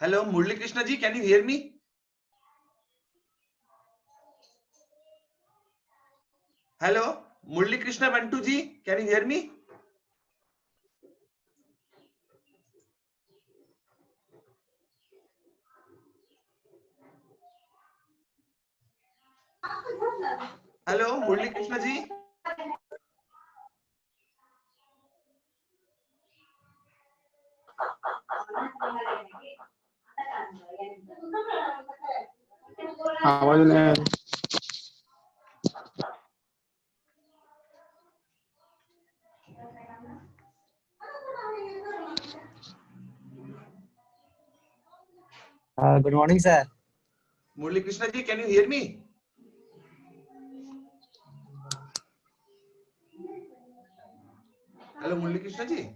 Hello, Murli Krishna ji, can you hear me? Hello, Murli Krishna Bantu ji, can you hear me? Hello, Murli Krishna ji. आवाज नहीं आ रही। Good morning, sir. Murli Krishna ji, can you hear me? Hello, Murli Krishna ji.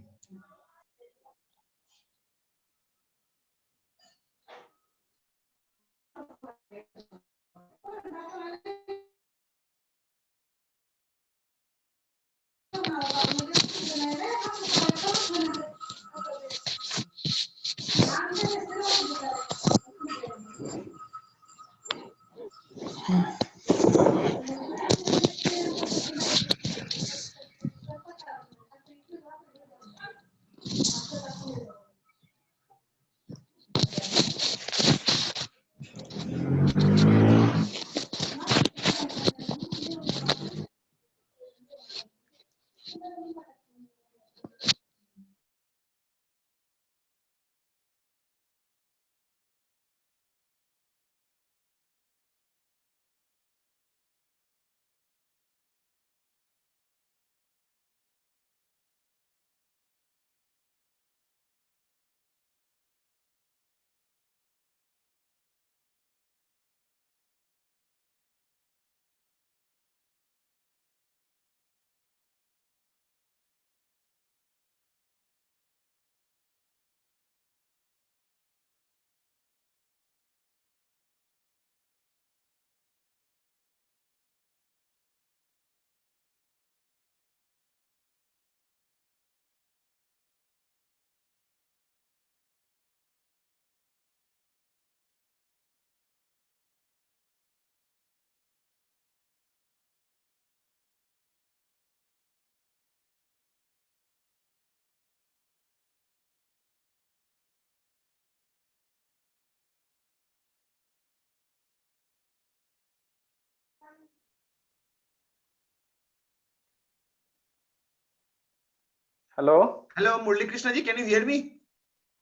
Hello. Hello, Murli Krishna ji, can you hear me?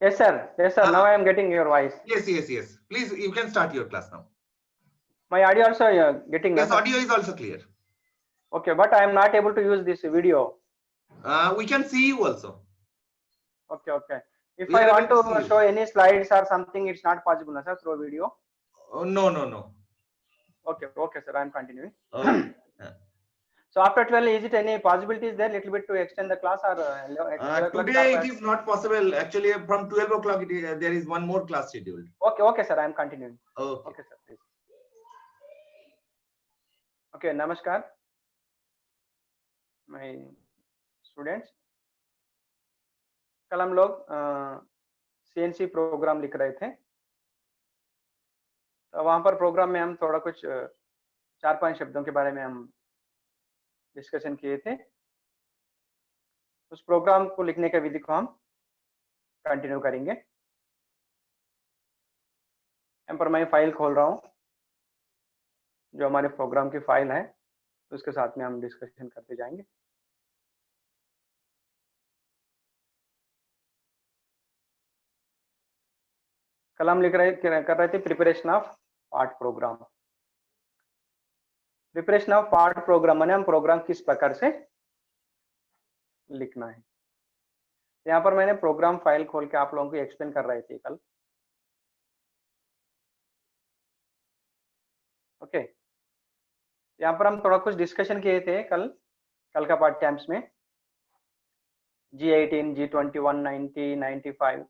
Yes, sir. Yes, sir. Now I am getting your voice. Yes, yes, yes. Please, you can start your class now. My audio also getting. Yes, sir? audio is also clear. Okay, but I am not able to use this video. We can see you also. Okay, okay. If We I are want able to see to you. show any slides or something, it's not possible, sir, through video. Oh, no, no, no. Okay, okay, sir. I am continuing. Okay. So after 12, is it any possibilities there little bit to extend the class or 12 o'clock Today sharp? it is not possible. Actually, from 12 o'clock there is one more class scheduled. Okay, okay, sir. I am continuing. Okay. Okay, sir. Please. Okay, namaskar, my students. कल हम लोग CNC programme लिख रहे थे, तो वहां पर programme में हम थोड़ा कुछ 4-5 शब्दों के बारे में हम डिस्कशन किए थे। उस प्रोग्राम को लिखने के विधि को हम कंटिन्यू करेंगे। यहाँ पर मैं फाइल खोल रहा हूँ, जो हमारे प्रोग्राम की फाइल है, उसके साथ में हम डिस्कशन करते जाएंगे। कल हम कर रहे थे preparation of part programme. Preparation of part programme माने हम प्रोग्राम किस प्रकार से लिखना है। यहाँ पर मैंने प्रोग्राम फाइल खोल के आप लोगों को एक्सप्लेन कर रहे थे कल। ओके, यहाँ पर हम थोड़ा कुछ डिस्कशन किए थे कल का पार्ट टाइम्स में। G18, G21, 90, 95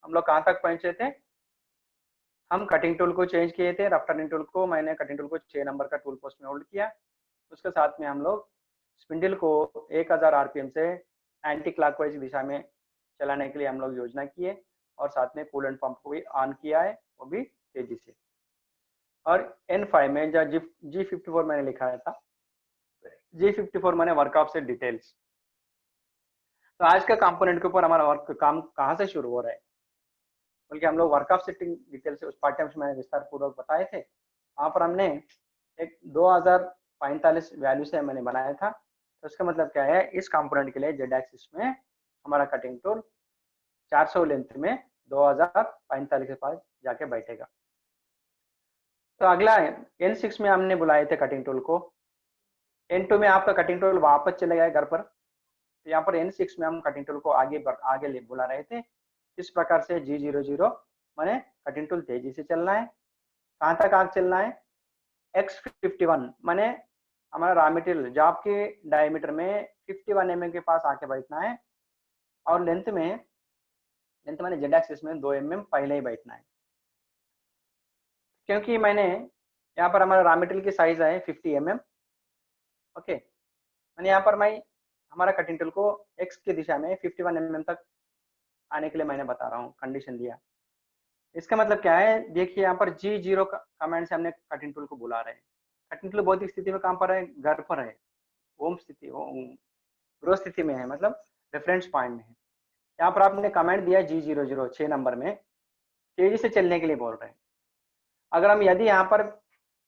हम लोग कहाँ तक पहुंचे थे? हम कटिंग टूल को चेंज किए थे। रफ टर्निंग टूल को मैंने कटिंग टूल को 6 नंबर का टूल पोस्ट में होल्ड किया। उसके साथ में हम लोग स्पिंडल को 1000 आरपीएम से एंटी क्लॉकवाइज दिशा में चलाने के लिए हम लोग योजना किए। और साथ में कूलेंट पंप को भी ऑन किया है, वो भी तेजी से। और N5 में जो G54 मैंने लिखा था, G54 मैंने वर्कआउट से डिटेल्स। तो आज का कंपोनेंट के ऊपर हमारा वर्क काम कहाँ से शुरू हो रहा है, बल्कि हम लोग वर्कआउट सेटिंग डिटेल से उस पाठ्यांश में मैंने विस्तार पूर्वक बताए थे। वहाँ पर हमने एक 2045 वैल्यू से मैंने बनाया था। तो इसका मतलब क्या है, इस कंपोनेंट के लिए जेड एक्सिस में हमारा कटिंग टूल 400 लेंथ में 2045 के पास जाके बैठेगा। तो अगला N6 में हमने बुलाए थे कटिंग टूल को, N2 में आपका कटिंग टूल वापस चले गया घर पर। तो यहाँ पर N6 में हम कटिंग टूल को आगे बुला रहे थे। इस प्रकार से G00 माने कटिंग टूल तेजी से चलना है। कहाँ तक आगे चलना है, X51 माने हमारा रॉ मटेरियल जॉब के डायमीटर में 51 mm के पास आके बैठना है, और लेंथ माने जेड एक्सिस में 2 mm पहले ही बैठना है। क्योंकि मैंने यहाँ पर हमारा रॉ मटेरियल की साइज है 50 mm, ओके। मैंने यहाँ पर हमारा कटिंग टूल को X की दिशा में 51 mm तक आने के लिए मैंने बता रहा हूँ, कंडीशन दिया। इसका मतलब क्या है, देखिए यहाँ पर G0 कमांड से हमने कटिंग टूल को बुला रहे हैं। कटिंग टूल भौतिक स्थिति में कहाँ पर है, घर पर है, ओम स्थिति ग्रह स्थिति में है, मतलब रेफरेंस पॉइंट में है। यहाँ पर आपने कमांड दिया G00 6 नंबर में, तेजी से चलने के लिए बोल रहे हैं। अगर हम यदि यहाँ पर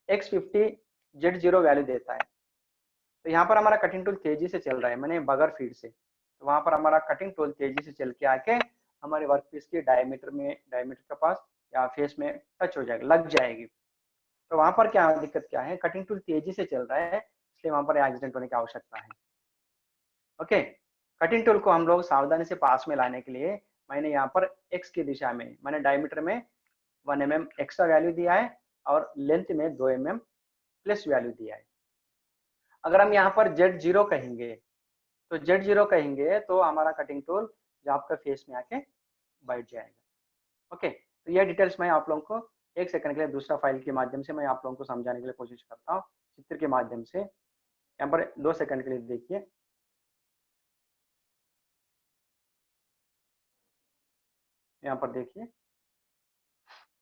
X50 Z0 वैल्यू देता है, तो यहाँ पर हमारा कटिंग टूल तेजी से चल रहा है, मैंने बगैर फीड से। तो वहां पर हमारा कटिंग टूल तेजी से चल के आके हमारे वर्कपीस के डायमीटर के पास या फेस में टच हो जाएगी, लग जाएगी। तो वहां पर क्या दिक्कत क्या है, कटिंग टूल तेजी से चल रहा है, इसलिए वहां पर एक्सीडेंट होने की आवश्यकता है। ओके, कटिंग टूल को हम लोग सावधानी से पास में लाने के लिए मैंने यहाँ पर X की दिशा में मैंने डायमीटर में 1 mm एक्स्ट्रा वैल्यू दिया है और लेंथ में 2 mm प्लस वैल्यू दिया है। अगर हम यहाँ पर Z0 कहेंगे तो हमारा कटिंग टूल जॉब का फेस में आके बैठ जाएगा। ओके, तो यह डिटेल्स मैं आप लोगों को एक सेकंड के लिए दूसरा फाइल के माध्यम से मैं आप लोगों को समझाने के लिए कोशिश करता हूँ, चित्र के माध्यम से। यहाँ पर 2 सेकंड के लिए देखिए। यहाँ पर देखिए,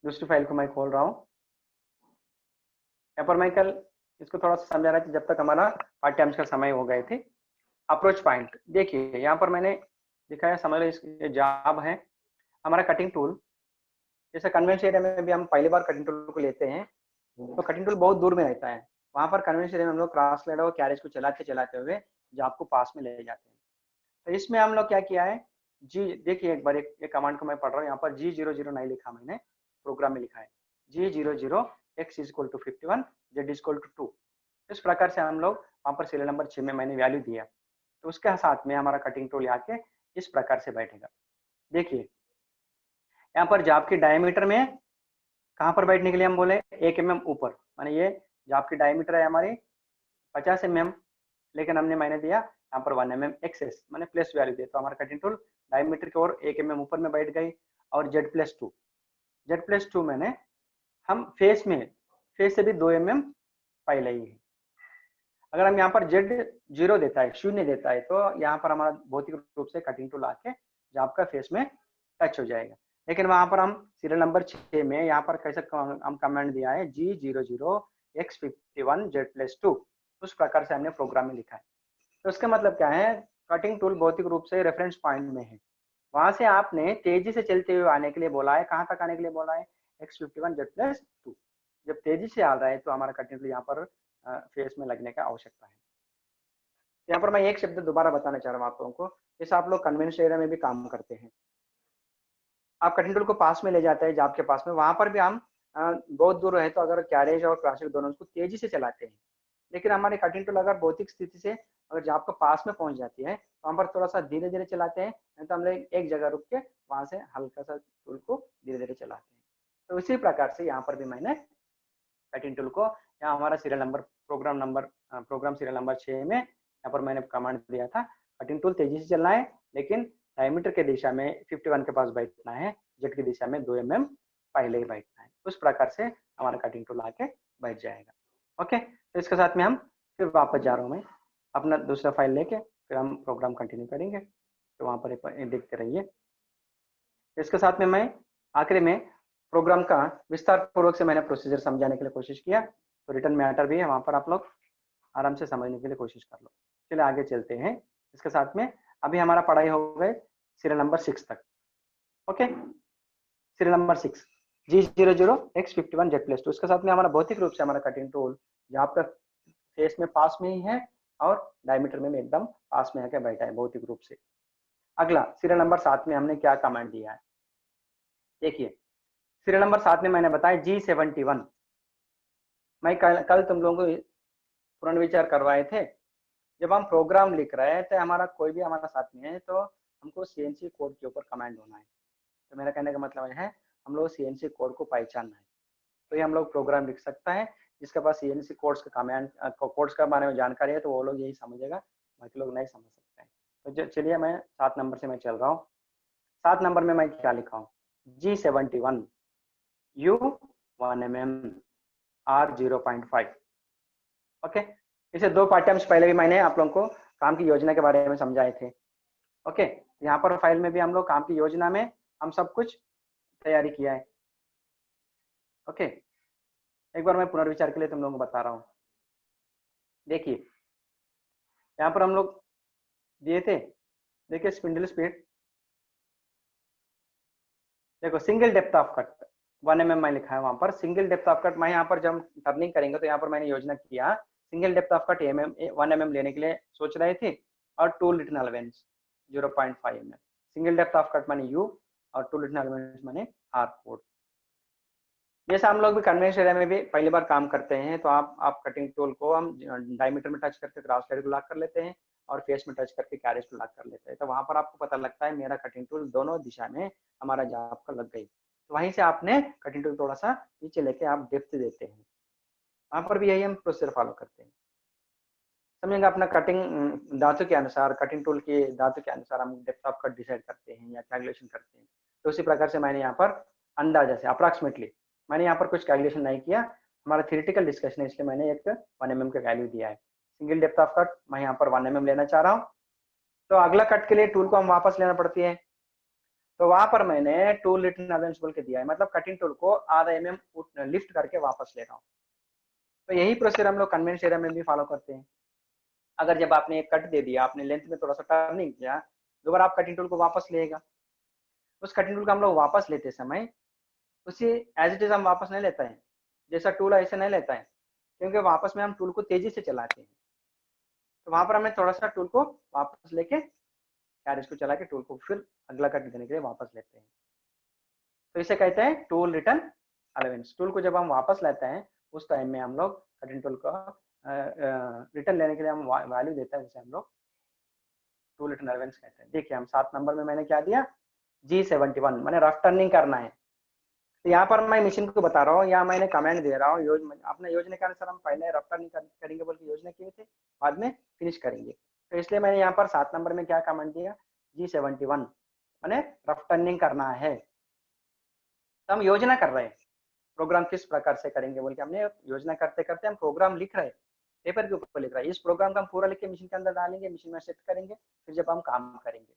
दूसरी फाइल को मैं खोल रहा हूँ। यहाँ पर मैं कल इसको थोड़ा सा समझा रहा था जब तक हमारा पाठ्यांश का समय हो गए थे। अप्रोच पॉइंट देखिए, यहाँ पर मैंने दिखाया, समझ लो इसके जॉब है हमारा कटिंग टूल। जैसे कन्वेंशन एरिया में भी हम पहली बार कटिंग टूल को लेते हैं तो कटिंग टूल बहुत दूर में रहता है। वहां पर कन्वेंशन एरिया में हम लोग क्रॉस लेडर और कैरेज को चलाते हुए जॉब को पास में ले जाते हैं। तो इसमें हम लोग क्या किया है, देखिए एक बार एक कमांड को मैं पढ़ रहा हूँ। यहाँ पर G00 नहीं लिखा, मैंने प्रोग्राम में लिखा है G00 X = 51 Z = 2। इस प्रकार से हम लोग वहां पर सीरियल नंबर 6 में मैंने वैल्यू दिया, तो उसके साथ में हमारा कटिंग टूल आके इस प्रकार से बैठेगा। देखिए यहाँ पर जॉब की डायमीटर में कहाँ पर बैठने के लिए हम बोले 1 mm ऊपर, माने ये जॉब की डायमीटर है हमारी 50 mm, लेकिन मैंने दिया यहाँ पर 1 mm एक्सेस, मैंने प्लस वैल्यू दिया। तो हमारा कटिंग टूल डायमीटर की ओर 1 mm ऊपर में बैठ गई। और Z+2 मैंने हम फेस से भी 2 mm पहले ही है। अगर हम यहाँ पर Z0 देता है, 0 देता है, तो यहाँ पर हमारा भौतिक रूप से कटिंग टूल आके जॉब का फेस में टच हो जाएगा। लेकिन वहां पर हम सीरियल नंबर 6 में यहाँ पर कैसे हम कमांड दिया है G00 X51 Z+2, उस प्रकार से हमने प्रोग्राम में लिखा है। तो उसका मतलब क्या है, कटिंग टूल भौतिक रूप से रेफरेंस पॉइंट में है, वहां से आपने तेजी से चलते हुए आने के लिए बोला है। कहाँ तक आने के लिए बोला है, X51 Z+2। जब तेजी से आ रहा है तो हमारा कटिंग टूल यहाँ पर फेस में लगने का आवश्यकता है। यहाँ पर मैं एक शब्द दोबारा बताना चाह रहा हूँ आप लोगों को, जैसे आप लोग कन्वेंशन एरिया में भी काम करते हैं, आप कटिंग टूल को पास में ले जाते हैं जॉब के पास में, वहां पर भी हम बहुत दूर है तो अगर कैरेज और क्रॉसिंग दोनों उसको तेजी से चलाते हैं। लेकिन हमारे कटिंग टूल अगर भौतिक स्थिति से अगर जॉब के पास में पहुंच जाती है तो वहां पर थोड़ा सा धीरे धीरे चलाते हैं, नहीं तो हम लोग एक जगह रुक के वहां से हल्का सा टूल को धीरे धीरे चलाते हैं। तो इसी प्रकार से यहाँ पर भी मैंने कटिंग टूल को, यहाँ हमारा प्रोग्राम सीरियल नंबर 6 में यहाँ पर मैंने कमांड दिया था, कटिंग टूल तेजी से चलना है, लेकिन डायमीटर के दिशा में 51 के पास बैठना है, जेड की दिशा में 2 mm पहले ही बैठना है। उस प्रकार से हमारा कटिंग टूल आके बैठ जाएगा। ओके, तो इसके साथ में हम फिर वापस जा रहा हूँ, मैं अपना दूसरा फाइल लेके फिर हम प्रोग्राम कंटिन्यू करेंगे। तो वहां पर देखते रहिए। इसके साथ में मैं आखिरी में प्रोग्राम का विस्तार पूर्वक से मैंने प्रोसीजर समझाने के लिए कोशिश किया, तो रिटर्न मैटर भी है, वहां पर आप लोग आराम से समझने के लिए कोशिश कर लो। चलिए आगे चलते हैं। इसके साथ में अभी हमारा पढ़ाई हो गए सीरियल नंबर 6 तक। Okay, serial number 6 G00X51Z+2। इसके साथ में हमारा भौतिक रूप से हमारा कटिंग टूल जहाँ पर फेस में पास में ही है और डायमीटर में एकदम पास में आके बैठा है भौतिक रूप से। अगला सीरियल नंबर 7 में हमने क्या कमांड दिया है, देखिए सीरियल नंबर 7 में मैंने बताया G71। मैं कल तुम लोगों को पुनर्विचार करवाए थे, जब हम प्रोग्राम लिख रहे हैं तो हमारा कोई भी हमारा साथ में है तो हमको CNC कोड के ऊपर कमांड होना है। तो मेरा कहने का मतलब है हम लोग CNC कोड को पहचानना है, तो ये हम लोग प्रोग्राम लिख सकता है। जिसके पास CNC कोड्स का कमांड कोड्स के बारे में जानकारी है तो वो लोग यही समझेगा, बाकी लोग नहीं समझ सकते हैं। तो चलिए मैं 7 नंबर से मैं चल रहा हूँ। 7 नंबर में मैं क्या लिखा हूँ, G71 U1mm R0.5। ओके, इसे 2 पाठ्यांश पहले भी मैंने आप लोगों को काम की योजना के बारे में समझाए थे। ओके, यहाँ पर फाइल में भी हम लोग काम की योजना में हम सब कुछ तैयारी किया है। ओके, एक बार मैं पुनर्विचार के लिए तुम लोगों को बता रहा हूँ। देखिए यहाँ पर हम लोग दिए थे, देखिए स्पिंडल स्पीड, देखो single depth of cut 1 mm मैं लिखा है वहां पर। सिंगल डेप्थ ऑफ कट मैं यहाँ पर जब टर्निंग करेंगे तो यहाँ पर मैंने योजना किया single depth of cut 1 mm लेने के लिए सोच रहे थे, और tool return allowance 0.5 mm। Single depth of cut माने U और टूल रिटर्न अलाउंस माने R कोड। जैसा हम लोग भी कन्वेंशन एरिया में भी पहली बार काम करते हैं तो आप कटिंग टूल को हम डायमीटर में टच करके क्रॉस हेड को लॉक कर लेते हैं और फेस में टच करके कैरेज को लॉक कर लेते हैं। तो वहां पर आपको पता लगता है मेरा कटिंग टूल दोनों दिशा में हमारा जाप का लग गई। तो वहीं से आपने कटिंग टूल थोड़ा सा नीचे लेके आप डेप्थ देते हैं, वहां पर भी यही हम प्रोसीजर फॉलो करते हैं। समझेंगे अपना कटिंग धातु के अनुसार, कटिंग टूल के धातु के अनुसार हम डेप्थ ऑफ कट डिसाइड करते हैं या कैलकुलेशन करते हैं। तो उसी प्रकार से मैंने यहाँ पर अंदाजा से अप्रॉक्सीमेटली मैंने यहाँ पर कुछ कैलकुलेशन नहीं किया, हमारा थ्योरेटिकल डिस्कशन है इसलिए मैंने एक 1 mm का वैल्यू दिया है। सिंगल डेप्थ ऑफ कट मैं यहाँ पर 1 mm लेना चाह रहा हूँ, तो अगला कट के लिए टूल को हम वापस लेना पड़ती है। तो वहां पर मैंने टूल रिटर्न अलाउंस बोल के दिया है, मतलब कटिंग टूल को आधा mm लिफ्ट करके वापस ले रहा हूँ। तो यही प्रोसीजर हम लोग कन्वेंशन एरिया में भी फॉलो करते हैं। अगर जब आपने एक कट दे दिया, आपने लेंथ में थोड़ा सा टर्निंग किया, दोबारा आप कटिंग टूल को वापस लेगा। उस कटिंग टूल को हम लोग वापस लेते समय उसी एज इट इज हम वापस नहीं लेता है, जैसा टूल है ऐसे नहीं लेता है, क्योंकि वापस में हम टूल को तेजी से चलाते हैं। तो वहां पर हमें थोड़ा सा टूल को वापस लेके कैरेज को चला के टूल को फिर अगला कट देने के लिए वापस लेते हैं। तो इसे कहते हैं टूल रिटर्न अलाउंस। टूल को जब हम वापस लेते हैं उस टाइम में हम लोग कटिंग टूल का रिटर्न लेने के लिए हम वैल्यू देते हैं, उसे हम लोग टूल रिटर्न अलाउंस कहते हैं। देखिए हम 7 नंबर में मैंने क्या दिया, G71 मैंने रफ टर्निंग करना है। तो यहाँ पर मैं मशीन को बता रहा हूँ, यहाँ मैंने कमेंट दे रहा हूँ अपने योजना के अनुसार हम पहले रफ टर्निंग करेंगे बोल के योजना किए थे, बाद में फिनिश करेंगे। तो इसलिए मैंने यहाँ पर 7 नंबर में क्या कमेंट दिया, G71 मैंने रफ टर्निंग करना है। तो हम योजना कर रहे हैं प्रोग्राम किस प्रकार से करेंगे बोल के, हमने योजना करते करते हम प्रोग्राम लिख रहे हैं, पेपर के ऊपर लिख रहे हैं। इस प्रोग्राम का हम पूरा लिख के मशीन के अंदर डालेंगे, मशीन में सेट करेंगे, फिर जब हम काम करेंगे।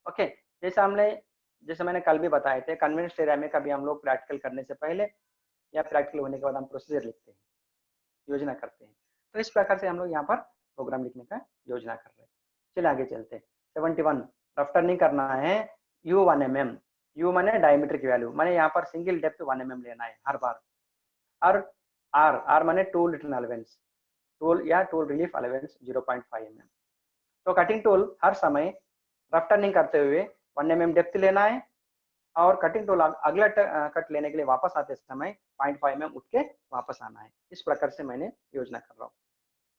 ओके, जैसे मैंने कल भी बताए थे, कन्वेंशन एरिया में कभी हम लोग प्रैक्टिकल करने से पहले या प्रैक्टिकल होने के बाद हम प्रोसीजर लिखते हैं, योजना करते हैं। तो इस प्रकार से हम लोग यहाँ पर प्रोग्राम लिखने का योजना कर रहे हैं। चलिए आगे चलते हैं। 71 रफ टर्निंग करना है U1 mm। U माने डायमीटर की वैल्यू, माने यहाँ पर सिंगल डेप्थ 1 mm लेना है हर बार। और R माने टूल रिटर्न अलाउंस, टूल या टूल रिलीफ अलाउंस 0.5 mm। तो कटिंग टूल हर समय रफ टर्निंग करते हुए 1 mm डेप्थ लेना है, और कटिंग टूल अगला कट लेने के लिए वापस आते समय 0.5 mm उठ के वापस आना है। इस प्रकार से मैंने योजना कर रहा हूँ।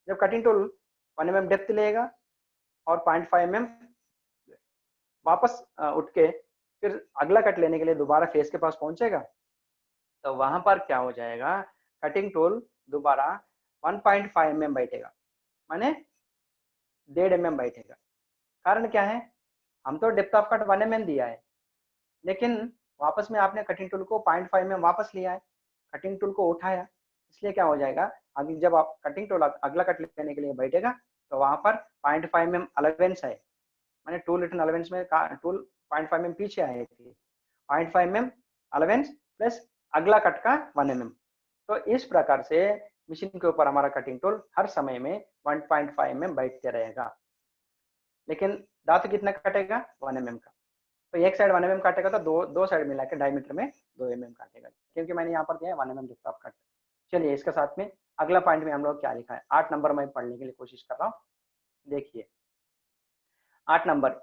जब कटिंग टूल 1 mm डेप्थ लेगा और 0.5 mm वापस उठ के फिर अगला कट लेने के लिए दोबारा फेस के पास पहुंचेगा, तो वहां पर क्या हो जाएगा, कटिंग टूल दोबारा 1.5 mm बैठेगा, माने 1.5 mm बैठेगा। कारण क्या है, हम तो डेप्थ ऑफ कट 1 mm दिया है, लेकिन वापस में आपने कटिंग टूल को 0.5 mm वापस लिया है, कटिंग टूल को उठाया, इसलिए क्या हो जाएगा, अभी जब आप कटिंग टूल अगला कट लेने के लिए बैठेगा तो वहां पर 0.5 mm अलाउंस है, माने टूल रिटर्न अलाउंस में टूल 0.5 mm पीछे आए थे, 0.5 mm अलेवेंस प्लस अगला कट का 1 mm। तो इस प्रकार से मशीन के ऊपर हमारा कटिंग टूल हर समय में 1.5 mm बैठते रहेगा। लेकिन धातु कितना कटेगा 1 mm का। तो एक साइड 1 mm काटेगा तो दो साइड मिला के डायमीटर में 2 mm काटेगा, क्योंकि मैंने यहाँ पर दिया है 1 mm डेप्थ ऑफ कट। चलिए इसके साथ में अगला पॉइंट में हम लोग क्या लिखा है, 8 नंबर में पढ़ने के लिए कोशिश कर रहा हूँ। देखिए 8 नंबर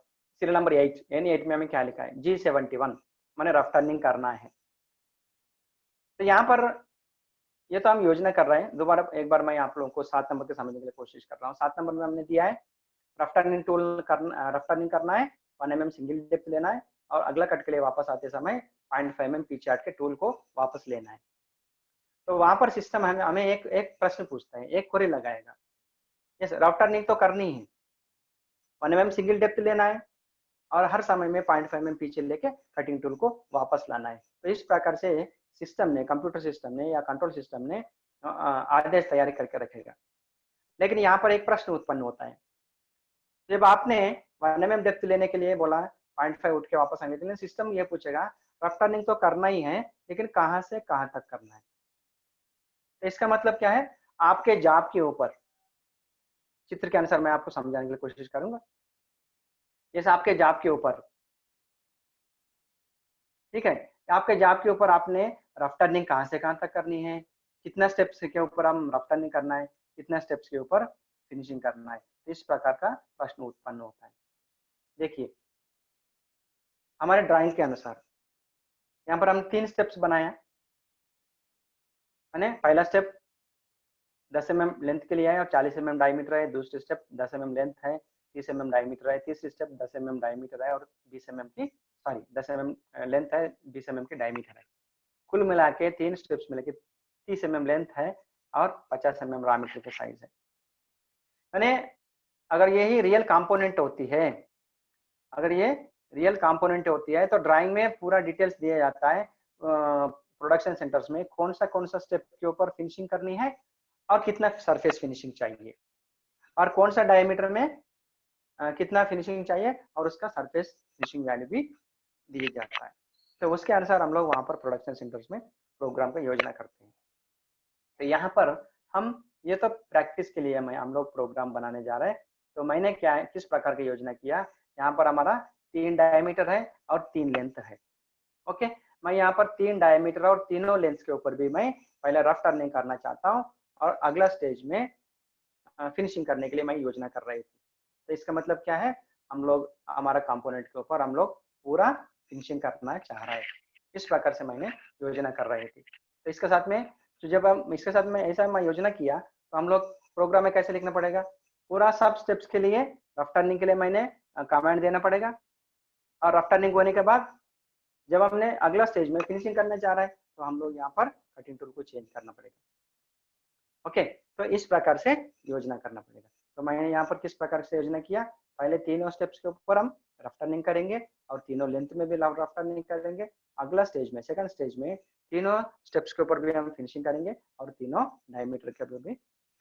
सीरियल नंबर 8 यानी 8 में हमें क्या लिखा है, G71 मैंने रफ टर्निंग करना है। तो यहाँ पर ये तो हम योजना कर रहे हैं। दोबारा एक बार मैं आप लोगों को 7 नंबर के समझने के लिए कोशिश कर रहा हूँ। 7 नंबर में हमने दिया है रफ टर्निंग करना है, 1 mm सिंगल डेप्थ लेना है और अगला कट के लिए वापस आते समय 0.5 mm पीछे हट के टूल को वापस लेना है। तो वहां पर सिस्टम हमें एक प्रश्न पूछता है, एक क्वेरी लगाएगा, यस रफ टर्निंग तो करनी है, 1 mm सिंगल डेप्थ लेना है और हर समय में 0.5 mm पीछे लेके कटिंग टूल को वापस लाना है। तो इस प्रकार से सिस्टम ने, कंप्यूटर सिस्टम ने या कंट्रोल सिस्टम ने आदेश तैयार करके रखेगा। लेकिन यहाँ पर एक प्रश्न उत्पन्न होता है, जब आपने 1 mm डेप्थ लेने के लिए बोला 0.5 उठ के वापस आने के लिए, सिस्टम ये पूछेगा रफ टर्निंग तो करना ही है लेकिन कहाँ से कहाँ तक करना है। तो इसका मतलब क्या है, आपके जॉब के ऊपर, चित्र के अनुसार मैं आपको समझाने के लिए कोशिश करूंगा। जैसे आपके जॉब के ऊपर, ठीक है, आपके जॉब के ऊपर आपने रफ टर्निंग कहाँ से कहाँ तक करनी है, कितना स्टेप्स के ऊपर हम रफ टर्निंग करना है, कितना स्टेप्स के ऊपर फिनिशिंग करना है। तो इस प्रकार का प्रश्न उत्पन्न होता है। देखिए हमारे ड्राइंग के अनुसार यहाँ पर हम 3 स्टेप्स बनाए हैं। मैंने पहला स्टेप 10 mm लेंथ के लिए है और 40 mm डायमीटर है। दूसरी स्टेप 10 mm लेंथ है, 30 mm डायमीटर है। तीसरी स्टेप 10 mm डायमीटर है और 20 mm की 10 mm लेंथ है, 20 mm की डायमीटर है। कुल मिला के 3 स्टेप्स मिला के 30 mm लेंथ है और 50 mm डायमीटर के साइज है। मैंने अगर यही रियल कंपोनेंट होती है, अगर ये रियल कंपोनेंट होती है तो ड्राइंग में पूरा डिटेल्स दिया जाता है प्रोडक्शन सेंटर्स में कौन सा स्टेप के ऊपर फिनिशिंग करनी है और कितना सरफेस फिनिशिंग चाहिए और कौन सा डायमीटर में कितना फिनिशिंग चाहिए और उसका सरफेस फिनिशिंग वैल्यू भी दिया जाता है। तो उसके अनुसार हम लोग वहां पर प्रोडक्शन सेंटर्स में प्रोग्राम का योजना करते हैं। तो यहाँ पर हम ये तो प्रैक्टिस के लिए हम लोग प्रोग्राम बनाने जा रहे हैं। तो मैंने किस प्रकार की योजना किया, यहाँ पर हमारा 3 डायमीटर है और 3 लेंथ है। ओके, मैं यहाँ पर 3 डायमीटर और तीनों लेंथ के ऊपर भी मैं पहले रफ टर्निंग करना चाहता हूँ और अगला स्टेज में फिनिशिंग करने के लिए मैं योजना कर रही थी। तो इसका मतलब क्या है, हम लोग हमारा कंपोनेंट के ऊपर हम लोग पूरा फिनिशिंग करना चाह रहे हैं। इस प्रकार से मैंने योजना कर रही थी। तो इसके साथ में जब हम इसके साथ में ऐसा मैं योजना किया तो हम लोग प्रोग्राम में कैसे लिखना पड़ेगा, पूरा सब स्टेप्स के लिए रफ टर्निंग के लिए मैंने कमांड देना पड़ेगा और रफ टर्निंग होने के बाद जब हमने अगला स्टेज में फिनिशिंग करना चाह रहा है तो हम लोग यहाँ पर कटिंग टूल को चेंज करना पड़ेगा। ओके, तो इस प्रकार से योजना करना पड़ेगा। तो मैंने यहाँ पर किस प्रकार से योजना किया, पहले तीनों स्टेप्स के ऊपर हम रफ टर्निंग करेंगे और तीनों लेंथ में भी रफ टर्निंग करेंगे। अगला स्टेज में, सेकंड स्टेज में तीनों स्टेप्स के ऊपर भी हम फिनिशिंग करेंगे और तीनों डायमीटर के ऊपर भी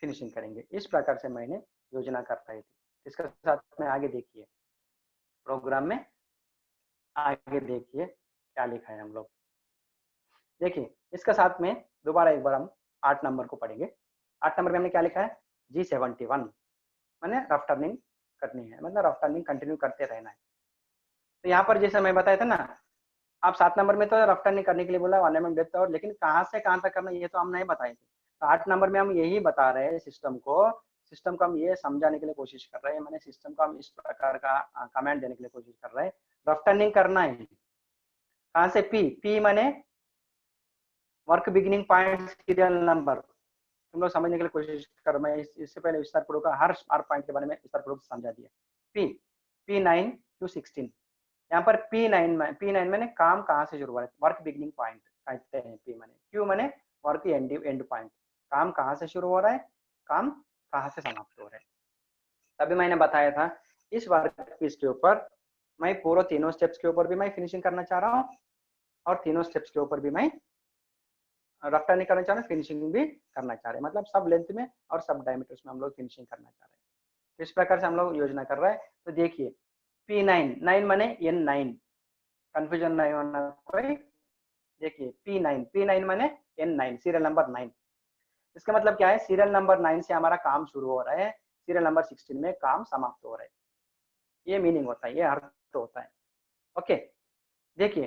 फिनिशिंग करेंगे। इस प्रकार से मैंने योजना कर रही थी। इसके साथ में आगे देखिए प्रोग्राम में, आगे देखिए क्या लिखा है हम लोग। देखिए इसके साथ में दोबारा एक बार हम 8 नंबर को पढ़ेंगे। 8 नंबर में हमने क्या लिखा है, G71 मैंने रफ टर्निंग करनी है, मतलब रफ टर्निंग कंटिन्यू करते रहना है। तो यहाँ पर जैसे मैं बताया था ना, आप 7 नंबर में तो रफ टर्निंग करने के लिए बोला 1 mm डेप्थ और, लेकिन कहाँ से कहाँ तक करना ये तो हम नहीं बताए थे। तो 8 नंबर में हम यही बता रहे हैं, सिस्टम को हम ये समझाने के लिए कोशिश कर रहे हैं। मैंने सिस्टम को हम इस प्रकार का कमांड देने के लिए कोशिश कर रहे हैं, रफ टर्निंग करना है। कहाँ से, पी माने work beginning point serial number. तुम लोग समझने के लिए कोशिश कर, मैं इससे पहले विस्तार पूर्वक हर पॉइंट के बारे में विस्तार पूर्वक समझा दिया। P9 Q16, यहाँ पर P9 मैंने काम कहाँ से शुरू हो रहा है, वर्क बिगिनिंग पॉइंट कहते हैं। P माने, Q माने वर्क एंड पॉइंट, काम कहाँ से शुरू हो रहा है, काम कहाँ से समाप्त हो रहा है। तभी मैंने बताया था इस वर्क पीस के ऊपर मैं पूरा तीनों स्टेप्स के ऊपर भी मैं फिनिशिंग करना चाह रहा हूँ और तीनों स्टेप्स के ऊपर भी मैं रफ टर्निंग करना चाह रहे हैं, फिनिशिंग भी करना चाह रहे हैं। मतलब सब लेंथ में और सब डायमीटर्स में हम लोग फिनिशिंग करना चाह रहे हैं। इस प्रकार से हम लोग योजना कर रहे हैं। तो देखिए P9 माने N9, कंफ्यूजन नहीं होना कोई। देखिए P9 माने N9 सीरियल नंबर 9। इसका मतलब क्या है, सीरियल नंबर 9 से हमारा काम शुरू हो रहा है, सीरियल नंबर 16 में काम समाप्त हो रहा है। ये मीनिंग होता है, ये अर्थ होता है। ओके, देखिए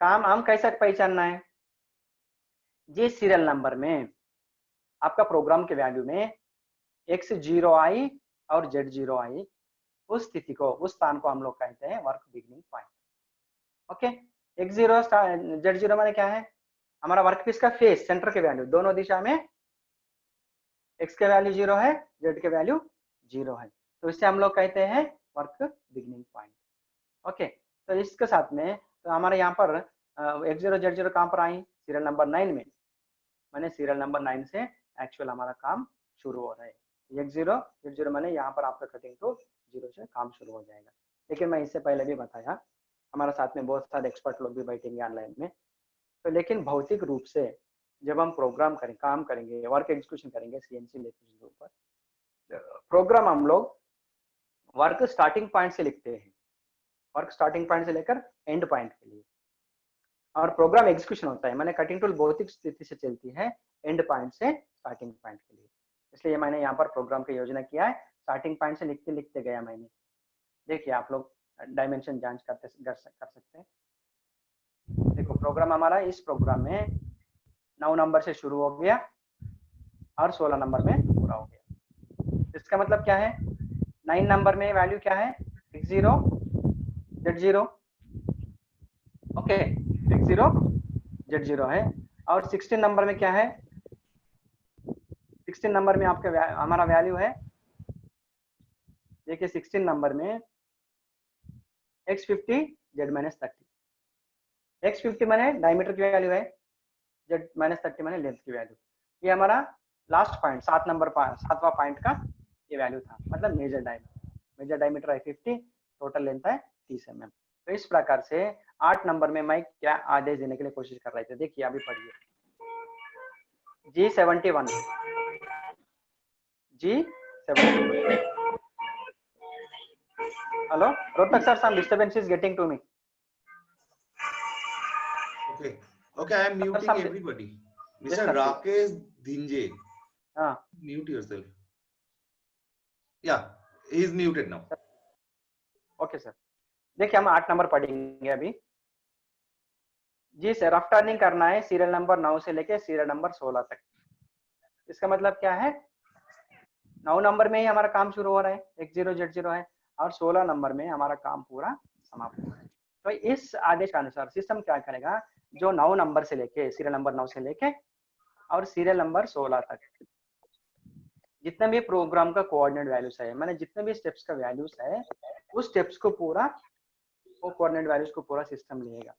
काम हम कैसे पहचानना है, जिस सीरियल नंबर में आपका प्रोग्राम के वैल्यू में X0 आई और Z0 आई, उस स्थिति को, उस स्थान को हम लोग कहते हैं work beginning point. Okay, X0 Z0 माने क्या है, हमारा वर्क पीस का फेस, सेंटर के वैल्यू, दोनों दिशा में X के वैल्यू 0 है, Z के वैल्यू 0 है, तो इससे हम लोग कहते हैं वर्क बिगिनिंग पॉइंट। ओके, तो इसके साथ में तो हमारे यहाँ पर X0 Z0 कहाँ पर आई, सीरियल नंबर 9 में, माने सीरियल नंबर 9 से एक्चुअल हमारा काम शुरू हो रहा है। X0 Z0 माने यहाँ पर आपका कटिंग टू 0 से काम शुरू हो जाएगा। लेकिन मैं इससे पहले भी बताया, हमारे साथ में बहुत सारे एक्सपर्ट लोग भी बैठेंगे ऑनलाइन में, तो लेकिन भौतिक रूप से जब हम प्रोग्राम करें, काम करेंगे, वर्क एग्जीक्यूशन करेंगे CNC लैंग्वेज के ऊपर, प्रोग्राम हम लोग वर्क स्टार्टिंग पॉइंट से लिखते हैं, वर्क स्टार्टिंग पॉइंट से लेकर एंड पॉइंट के लिए, और प्रोग्राम एग्जीक्यूशन होता है, मैंने कटिंग टूल भौतिक स्थिति से चलती है एंड पॉइंट से स्टार्टिंग पॉइंट के लिए। इसलिए मैंने यहाँ पर प्रोग्राम की योजना किया है, स्टार्टिंग पॉइंट से लिखते लिखते गया मैंने। देखिए आप लोग डायमेंशन जांच कर सकते हैं। देखो प्रोग्राम हमारा, इस प्रोग्राम में 9 नंबर से शुरू हो गया और 16 नंबर में पूरा हो गया। इसका मतलब क्या है, 9 नंबर में वैल्यू क्या है, X0 Z0, okay, X0 Z0 है, और 16 नंबर में क्या है, 16 नंबर में आपका हमारा वैल्यू है, देखिए 16 नंबर में X50 Z-30, X50 माने डायमीटर की वैल्यू है, Z-30 माने लेंथ की वैल्यू। ये हमारा लास्ट पॉइंट, 7वां पॉइंट का ये वैल्यू था, मतलब मेजर डायमीटर है 50, टोटल लेंथ है 30 mm। तो इस प्रकार से 8 नंबर में मैं क्या आदेश देने के लिए कोशिश कर रहे थे, देखिए अभी पढ़िए, G71 hello Rohtak sir, some disturbance is getting to me. Okay, I am muting everybody. Mr. Rakesh Dhinje, mute yourself. Yeah, he is muted now. Okay sir, देखिए हम 8 नंबर पढ़ेंगे अभी। जी सर, रफ टर्निंग करना है सीरियल नंबर 9 से लेके serial number 16 तक। इसका मतलब क्या है, 9 नंबर में ही हमारा काम शुरू हो रहा है, X0 Z0 है, और 16 नंबर में हमारा काम पूरा समाप्त हो रहा है। तो इस आदेश के अनुसार सिस्टम क्या करेगा, जो 9 नंबर से लेके, सीरियल नंबर 9 से लेके और सीरियल नंबर 16 तक जितने भी प्रोग्राम का कोऑर्डिनेट वैल्यूज है, मैंने जितने भी स्टेप्स का वैल्यूज है, उस स्टेप्स को पूरा, वो कोऑर्डिनेट वैल्यूज को पूरा सिस्टम लेगा,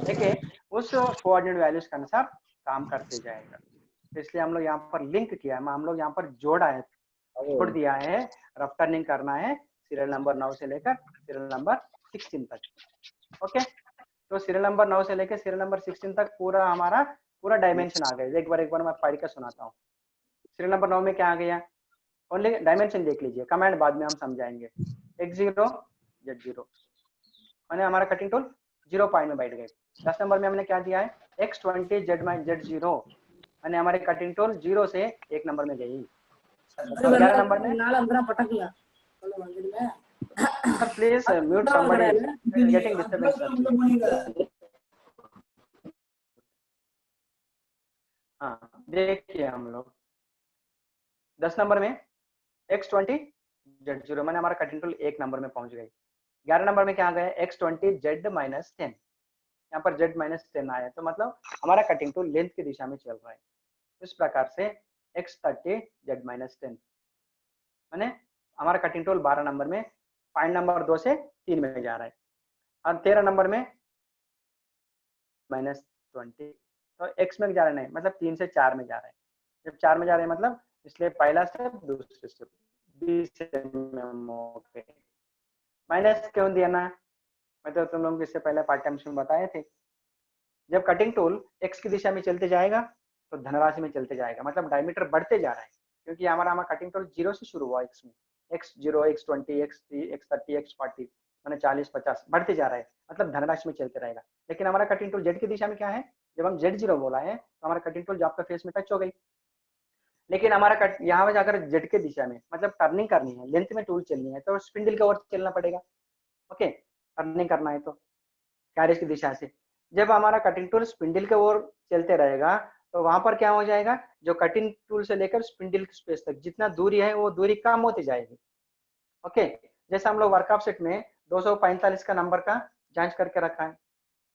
देखिए उस कोऑर्डिनेट वैल्यूज के अनुसार काम करते जाएगा। तो इसलिए हम लोग यहाँ पर लिंक किया है, हम लोग यहाँ पर जोड़ा है, छोड़ दिया है, रफ टर्निंग करना है सीरियल नंबर 9 से लेकर सीरियल नंबर 16 तक। ओके, तो सीरियल नंबर 9 से लेकर सीरियल नंबर 16 तक पूरा हमारा पूरा डायमेंशन आ गया। एक बार मैं पढ़ के सुनाता हूँ। सीरियल नंबर 9 में क्या आ गया, ओनली डायमेंशन देख लीजिए, कमांड बाद में हम समझाएंगे। X0 Z0 मैंने हमारा कटिंग टूल 0 पॉइंट में बैठ गए। 10 नंबर में हमने क्या दिया है, X20 Z0 मैंने हमारे कटिंग टूल 0 से 1 नंबर में गई। 11 नंबर में please mute somebody, getting disturbance. हाँ देखिए हम लोग 10 नंबर में X20 Z0 मैंने हमारा कटिंग टूल 1 नंबर में पहुंच गई। 11 नंबर में क्या आ गया, X20 Z-10, यहाँ पर Z-10 आया, तो मतलब हमारा कटिंग टूल लेंथ की दिशा में चल रहा है। इस प्रकार से X30 Z-10 मैंने हमारा कटिंग टूल 12 नंबर में पॉइंट नंबर 2 से 3 में जा रहा है, और 13 नंबर में -20, तो X में जा रहा है, नहीं मतलब 3 से 4 में जा रहा है। जब 4 में जा रहे हैं मतलब, इसलिए पहला स्टेप दूसरे स्टेप 20 mm ओके। माइनस क्यों दिया ना, मैं तो तुम लोगों को इससे पहले पार्ट टाइम में बताए थे, जब कटिंग टूल X की दिशा में चलते जाएगा तो धनराशि में चलते जाएगा, मतलब डायमीटर बढ़ते जा रहा है, क्योंकि हमारा कटिंग टूल 0 से शुरू हुआ X में, X0 X20 X30 X40, मैंने 40 50 बढ़ते जा रहा है, मतलब धनराशि में चलते रहेगा। लेकिन हमारा कटिंग टूल जेड की दिशा में क्या है, जब हम Z0 बोला है तो हमारा कटिंग टूल जॉब का फेस में टच हो गई। लेकिन हमारा कट यहाँ पर अगर जेड के दिशा में मतलब टर्निंग करनी है, लेंथ में टूल चलनी है तो स्पिंडल के ओर चलना पड़ेगा। ओके, टर्निंग करना है तो कैरिज की दिशा से। जब हमारा कटिंग टूल स्पिंडल के ओर चलते रहेगा तो वहां पर क्या हो जाएगा, जो कटिंग टूल से लेकर स्पिंडल स्पेस तक जितना दूरी है वो दूरी कम होती जाएगी। ओके, जैसे हम लोग वर्कआउट सेट में 245 का नंबर का जांच करके रखा है,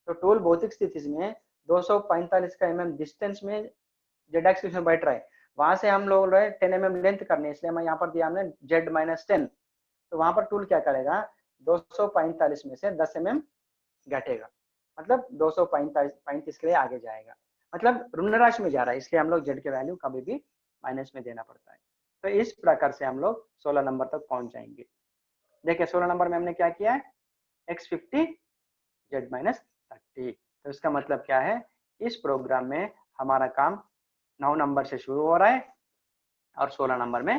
तो टूल भौतिक स्थिति में 245 का डिस्टेंस में जेड एक्सिस में बैठ रहा है, वहां से हम लोग 10 लेंथ करने, इसलिए मैं यहाँ पर दिया हमने Z-10। तो वहां पर टूल क्या करेगा, 245 में से 10 घटेगा, मतलब 235 के लिए आगे जाएगा, मतलब ऋण राशि में जा रहा है, इसलिए हम लोग जेड के वैल्यू कभी भी माइनस में देना पड़ता है। तो इस प्रकार से हम लोग 16 नंबर तक पहुंच जाएंगे। देखिए 16 नंबर में हमने क्या किया है, x50 Z-30। तो इसका मतलब क्या है, इस प्रोग्राम में हमारा काम 9 नंबर से शुरू हो रहा है और 16 नंबर में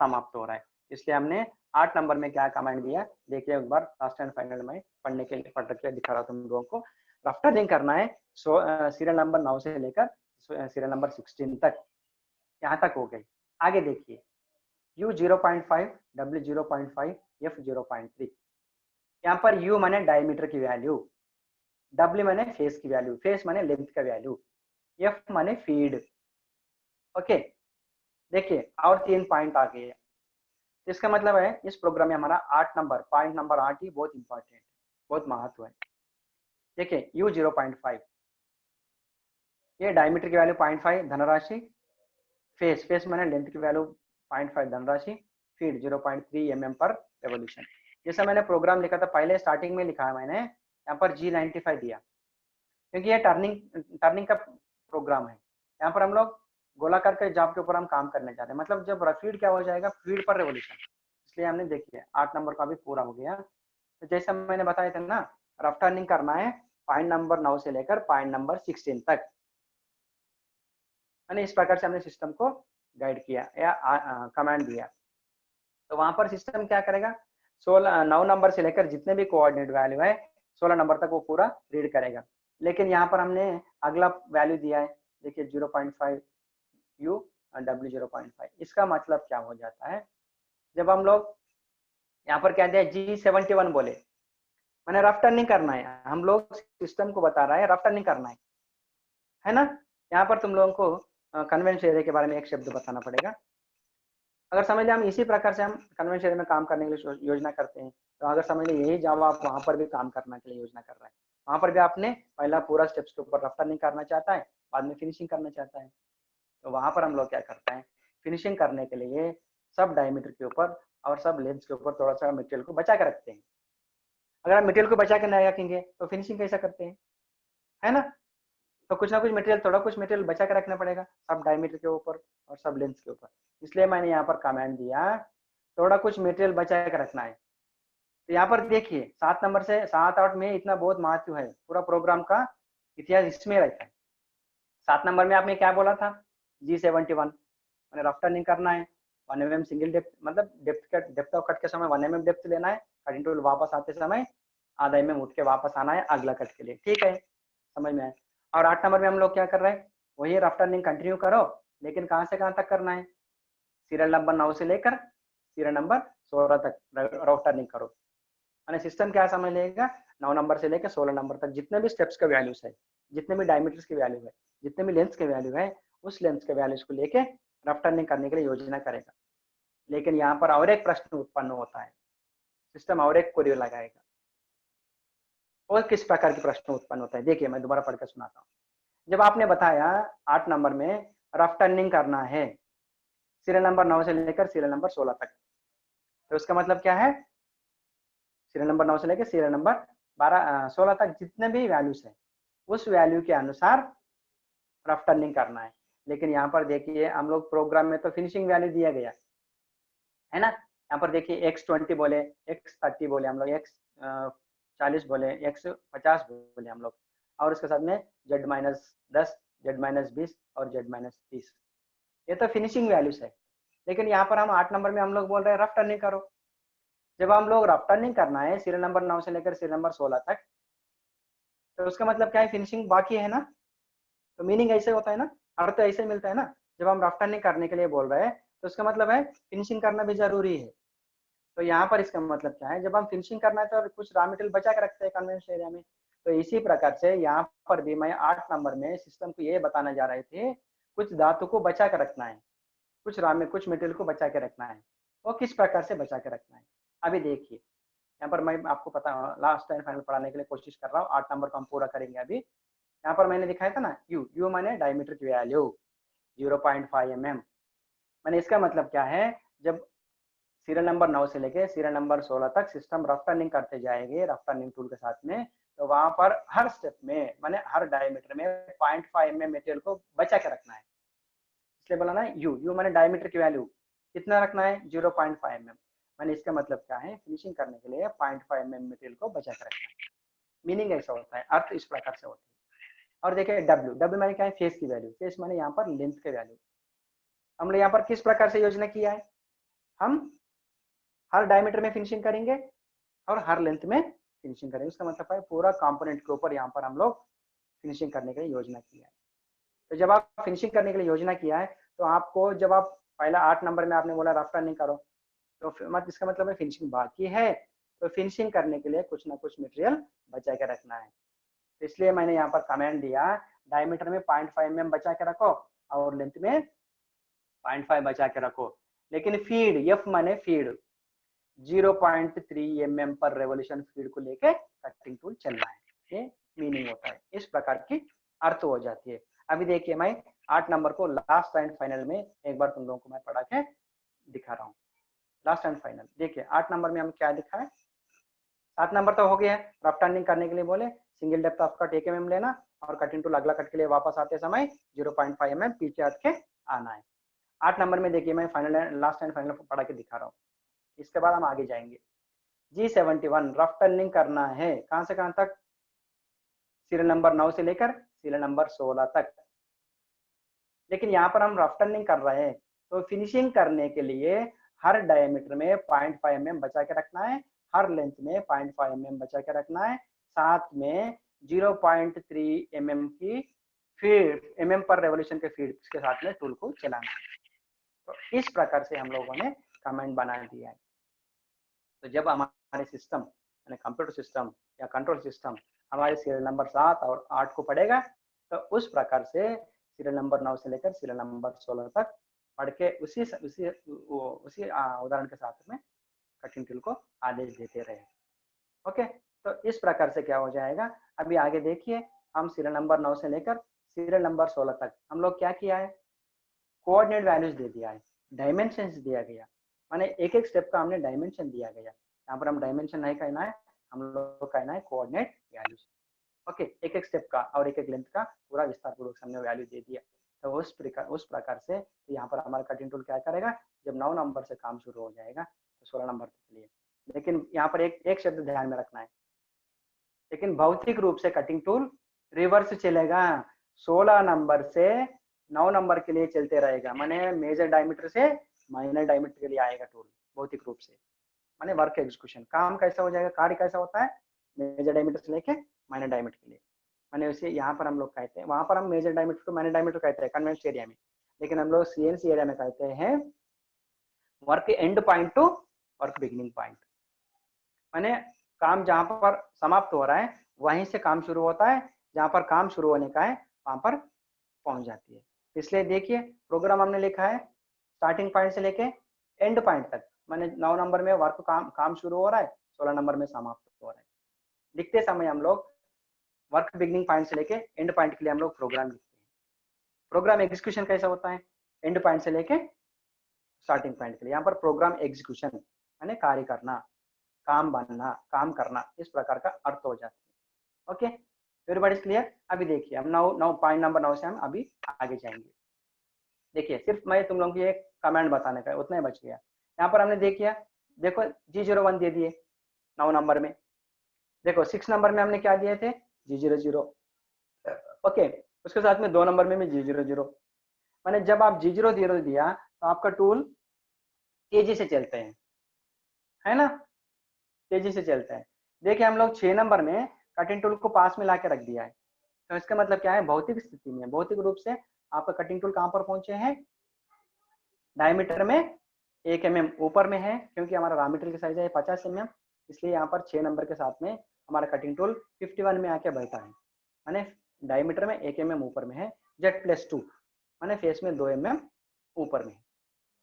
समाप्त हो रहा है। इसलिए हमने 8 नंबर में क्या कमांड दिया, देखिए एक बार लास्ट एंड फाइनल में पढ़ने के लिए पढ़ के दिखा रहा हूँ तुम लोगों को। रफ्टरिंग करना है सीरियल नंबर 9 से लेकर सीरियल नंबर 16 तक, यहाँ तक हो गई। आगे देखिए U 0.5, W 0.5, F 0.3। यहाँ पर U माने डायमीटर की वैल्यू, W माने फेस की वैल्यू, फेस माने लेंथ का वैल्यू, F माने फीड। ओके, देखिए और 3 पॉइंट आ गए। इसका मतलब है इस प्रोग्राम में हमारा 8 नंबर, पॉइंट नंबर 8 ही बहुत इंपॉर्टेंट है, बहुत महत्व है। देखिए U 0.5, ये डायमीटर की वैल्यू 0.5 धनराशि, फेस फेस माने लेंथ की वैल्यू 0.5 धनराशि, फीड 0.3 mm पर रेवोल्यूशन। जैसा मैंने प्रोग्राम लिखा था पहले स्टार्टिंग में लिखा है मैंने, यहाँ पर G95 दिया क्योंकि ये टर्निंग का प्रोग्राम है। यहाँ पर हम लोग गोलाकार के जॉब के ऊपर हम काम करने चाहते हैं, मतलब जब फीड क्या हो जाएगा, फीड पर रेवोल्यूशन, इसलिए हमने देखिए 8 नंबर का भी पूरा हो गया। तो जैसा मैंने बताया था ना, रफ टर्निंग करना है पॉइंट नंबर 9 से लेकर पॉइंट नंबर 16 तक, मैंने इस प्रकार से हमने सिस्टम को गाइड किया या कमांड दिया। तो वहां पर सिस्टम क्या करेगा, 9 नंबर से लेकर जितने भी कोऑर्डिनेट वैल्यू है 16 नंबर तक वो पूरा रीड करेगा। लेकिन यहाँ पर हमने अगला वैल्यू दिया है, देखिए 0.5 U और W 0.5। इसका मतलब क्या हो जाता है, जब हम लोग यहाँ पर क्या दिया G71 बोले, मैंने रफ टर्निंग करना है, हम लोग सिस्टम को बता रहा है रफ टर्निंग करना है ना। यहाँ पर तुम लोगों को कन्वेंशन एरिया के बारे में एक शब्द बताना पड़ेगा। अगर समझ लें हम इसी प्रकार से हम कन्वेंशन एरिया में काम करने के लिए योजना करते हैं, तो अगर समझ लें यही जब आप वहां पर भी काम करने के लिए योजना कर रहा है, वहां पर भी आपने पहला पूरा स्टेप्स के ऊपर रफ टर्निंग करना चाहता है, बाद में फिनिशिंग करना चाहता है। तो वहां पर हम लोग क्या करते हैं, फिनिशिंग करने के लिए सब डायमीटर के ऊपर और सब लेंथ के ऊपर थोड़ा सा मटेरियल को बचा कर रखते हैं। अगर आप मटेरियल को बचा कर नहीं रखेंगे तो फिनिशिंग कैसा करते हैं, है ना। तो कुछ ना कुछ मटेरियल, थोड़ा कुछ मटेरियल बचा कर रखना पड़ेगा सब डायमीटर के ऊपर और सब लेंथ के ऊपर। इसलिए मैंने यहाँ पर कमांड दिया थोड़ा कुछ मटेरियल बचा कर रखना है। तो यहाँ पर देखिए 7 नंबर से 7-8 में इतना बहुत महत्व है, पूरा प्रोग्राम का इतिहास इसमें रहता है। 7 नंबर में आपने क्या बोला था, G71 मैंने रफ टर्निंग करना है, 1 mm सिंगल डेप्थ, मतलब डेप्थ ऑफ कट के समय 1 mm डेप्थ लेना है, कटिंग टूल वापस आते समय आधा mm उठ के वापस आना है अगला कट के लिए, ठीक है, समझ में आया। और 8 नंबर में हम लोग क्या कर रहे हैं, वही रफ टर्निंग कंटिन्यू करो, लेकिन कहाँ से कहाँ तक करना है, सीरियल नंबर 9 से लेकर सीरियल नंबर 16 तक रफ टर्निंग करो। मैंने सिस्टम क्या समझ लेगा, 9 नंबर से लेकर 16 नंबर तक जितने भी स्टेप्स के वैल्यूज है, जितने भी डायमीटर्स की वैल्यू है, जितने भी लेंथ के वैल्यू है, उस लेंथ के वैल्यूज को लेके रफ टर्निंग करने के लिए योजना करेगा। लेकिन यहाँ पर और एक प्रश्न उत्पन्न होता है, सिस्टम और एक क्वेरी लगाएगा। और किस प्रकार के प्रश्न उत्पन्न होता है, देखिए मैं दोबारा पढ़कर सुनाता हूँ। जब आपने बताया 8 नंबर में रफ टर्निंग करना है सीरियल नंबर 9 से लेकर सीरियल नंबर 16 तक, तो इसका मतलब क्या है, सीरियल नंबर 9 से लेकर सीरियल नंबर 16 तक जितने भी वैल्यूज है उस वैल्यू के अनुसार रफ टर्निंग करना है। लेकिन यहाँ पर देखिए हम लोग प्रोग्राम में तो फिनिशिंग वैल्यू दिया गया है ना। यहाँ पर देखिए x20 बोले, x30 बोले हम लोग, x40 बोले, x50 बोले हम लोग, और उसके साथ में Z-10, Z-20 और Z-30, ये तो फिनिशिंग वैल्यूज है। लेकिन यहाँ पर हम 8 नंबर में हम लोग बोल रहे हैं रफ टर्निंग करो, जब हम लोग रफ टर्निंग करना है सीरियल नंबर 9 से लेकर सीरियल नंबर 16 तक, तो उसका मतलब क्या है, फिनिशिंग बाकी है ना, तो मीनिंग ऐसे होता है ना, अर्थ तो ऐसे मिलता है ना। जब हम रफ टर्निंग करने के लिए बोल रहे हैं तो उसका मतलब है फिनिशिंग करना भी जरूरी है। तो यहाँ पर इसका मतलब क्या है, जब हम फिनिशिंग करना है तो कुछ रॉ मटेरियल बचा के रखते हैं कन्वेंशनल एरिया में। तो इसी प्रकार से यहाँ पर भी मैं 8 नंबर में सिस्टम को ये बताना जा रहे थे, कुछ धातु को बचा के रखना है, कुछ कुछ मटेरियल को बचा के रखना है। वो किस प्रकार से बचा के रखना है, अभी देखिए। यहाँ पर मैं आपको पता लास्ट टाइम फाइनल पढ़ाने के लिए कोशिश कर रहा हूँ, 8 नंबर को हम पूरा करेंगे अभी। यहाँ पर मैंने दिखाया था ना, यू माने डायमीटर की वैल्यू 0.5 mm। मैंने इसका मतलब क्या है, जब सीरियल नंबर 9 से लेके सीरियल नंबर 16 तक सिस्टम रफ टर्निंग करते जाएंगे रफ टर्निंग टूल के साथ में, तो वहां पर हर स्टेप में माने हर डायमीटर में 0.5 mm मटेरियल को बचा के रखना है। इसलिए बोला ना यू माने डायमीटर की वैल्यू कितना रखना है, 0.5 mm। मैंने इसका मतलब क्या है, फिनिशिंग करने के लिए 0.5 mm मटेरियल को बचा के रखना है। मीनिंग ऐसा होता है, अर्थ इस प्रकार से होता है। और देखिए डब्ल्यू माने क्या है, फेस की वैल्यू, फेस माने यहाँ पर लेंथ के वैल्यू। हमने यहाँ पर किस प्रकार से योजना किया है, हम हर डायमीटर में फिनिशिंग करेंगे और हर लेंथ में फिनिशिंग करेंगे। उसका मतलब है पूरा कंपोनेंट के ऊपर यहाँ पर हम लोग फिनिशिंग करने के लिए योजना किया है। तो जब आप फिनिशिंग करने के लिए योजना किया है, तो आपको जब आप पहला 8 नंबर में आपने बोला रफ टर्निंग करो, तो इसका मतलब है फिनिशिंग बाकी है, तो फिनिशिंग करने के लिए कुछ ना कुछ मटेरियल बचा के रखना है। तो इसलिए मैंने यहाँ पर कमेंट दिया, डायमीटर में 0.5 mm बचा के रखो और लेंथ में 0.5 बचा के रखो। लेकिन फीड, एफ माने फीड, 0.3 mm पर रेवोल्यूशन फीड को लेके कटिंग टूल चलना है, ये मीनिंग होता है। इस प्रकार की अर्थ हो जाती है। अभी देखिए मैं 8 नंबर को लास्ट एंड फाइनल में एक बार तुम लोगों को मैं पढ़ा के दिखा रहा हूँ। लास्ट एंड फाइनल देखिए 8 नंबर में हम क्या दिखा है, 7 नंबर तो हो गया है, रफ टर्निंग करने के लिए बोले single depth of cut 1 mm लेना और कटिंग टूल अगला कट के लिए वापस आते समय 0.5 mm पीछे हट के आना है। 8 नंबर में देखिए मैं फाइनल लास्ट एंड फाइनल पढ़ा के दिखा रहा हूँ। इसके बाद हम आगे जाएंगे। G71 रफ टर्निंग करना है कहां से कहां तक, सीरियल नंबर 9 से लेकर सीरियल नंबर 16 तक। लेकिन यहाँ पर हम रफ टर्निंग कर रहे हैं, तो फिनिशिंग करने के लिए हर डायमीटर में 0.5 mm बचा के रखना है, हर लेंथ में 0.5 mm बचा के रखना है, साथ में 0.3 mm की फीड, mm पर रेवोल्यूशन के फीड के साथ में टूल को चलाना है। तो इस प्रकार से हम लोगों ने कमेंट बना दिया है। तो जब हमारे सिस्टम यानी कंप्यूटर सिस्टम या कंट्रोल सिस्टम हमारे सीरियल नंबर 7 और 8 को पढ़ेगा, तो उस प्रकार से सीरियल नंबर 9 से लेकर सीरियल नंबर 16 तक पढ़ के उसी उदाहरण के साथ में कटिंग टूल को आदेश देते रहे। ओके, तो इस प्रकार से क्या हो जाएगा, अभी आगे देखिए। हम सीरियल नंबर 9 से लेकर सीरियल नंबर 16 तक हम लोग क्या किया है, कोऑर्डिनेट वैल्यूज दे दिया है, डायमेंशन दिया गया, माने एक एक स्टेप का हमने डायमेंशन दिया गया। यहाँ पर हम डायमेंशन नहीं कहना है, हम लोग कहना है कोऑर्डिनेट वैल्यूज। ओके, एक एक स्टेप का और एक एक लेंथ का पूरा विस्तार पूर्वक हमने वैल्यू दे दिया। तो उस प्रकार से तो यहाँ पर हमारा कटिंग टूल क्या करेगा, जब 9 नंबर से काम शुरू हो जाएगा तो 16 नंबर के लिए। लेकिन यहाँ पर एक शब्द ध्यान में रखना है, लेकिन भौतिक रूप से कटिंग टूल रिवर्स चलेगा, 16 नंबर से 9 नंबर के लिए चलते रहेगा, माने मेजर डायमीटर से माइनर डायमीटर के लिए आएगा टूल भौतिक रूप से। माने वर्क एग्जीक्यूशन काम कैसा हो जाएगा, कार्य कैसा होता है, मेजर डायमीटर से लेके माइनर डायमीटर के लिए। माने उसे यहाँ पर हम लोग कहते हैं, वहां पर हम major diameter to minor diameter कहते हैं कन्वेंशनल एरिया में, लेकिन हम लोग सीएनसी एरिया में कहते हैं work and point two work beginning point. माने काम जहां पर समाप्त हो रहा है वहीं से काम शुरू होता है, जहां पर काम शुरू होने का है वहां पर पहुंच जाती है। इसलिए देखिए प्रोग्राम हमने लिखा है स्टार्टिंग पॉइंट से लेके एंड पॉइंट तक, माने 9 नंबर में वर्क काम शुरू हो रहा है, 16 नंबर में समाप्त हो रहा है। लिखते समय हम लोग वर्क बिगिनिंग पॉइंट से लेके एंड पॉइंट के लिए हम लोग प्रोग्राम लिखते हैं। प्रोग्राम एग्जीक्यूशन कैसा होता है, एंड पॉइंट से लेके स्टार्टिंग पॉइंट के लिए। यहाँ पर प्रोग्राम एग्जीक्यूशन यानी कार्य करना, काम बनना, काम करना, इस प्रकार का अर्थ हो जाता है। Okay, everybody is clear. अभी देखिए हम 9 पॉइंट नंबर 9 से हम अभी आगे जाएंगे। देखिए सिर्फ मैं तुम लोगों की एक कमेंट बताने का उतना ही बच गया। यहाँ पर हमने देखिए, देखो G01 दे दिए 9 नंबर में। देखो 6 नंबर में हमने क्या दिए थे, G00। ओके, उसके साथ में 2 नंबर में भी G00। माने जब आप G00 दिया तो आपका टूल तेजी से चलते हैं, है ना। तेजी से चलता है। देखिए हम लोग 6 नंबर में कटिंग टूल को पास में ला के रख दिया है, तो इसका मतलब क्या है, भौतिक स्थिति में, भौतिक रूप से आपका कटिंग टूल कहाँ पर पहुंचे हैं, डायमीटर में 1 mm ऊपर में है, क्योंकि हमारा रॉ मटेरियल की साइज है 50 mm, इसलिए यहाँ पर 6 नंबर के साथ में हमारा कटिंग टूल 51 में आके बैठा है, माने डायमीटर में 1 mm ऊपर में है, Z+2 माने फेस में 2 mm ऊपर में है।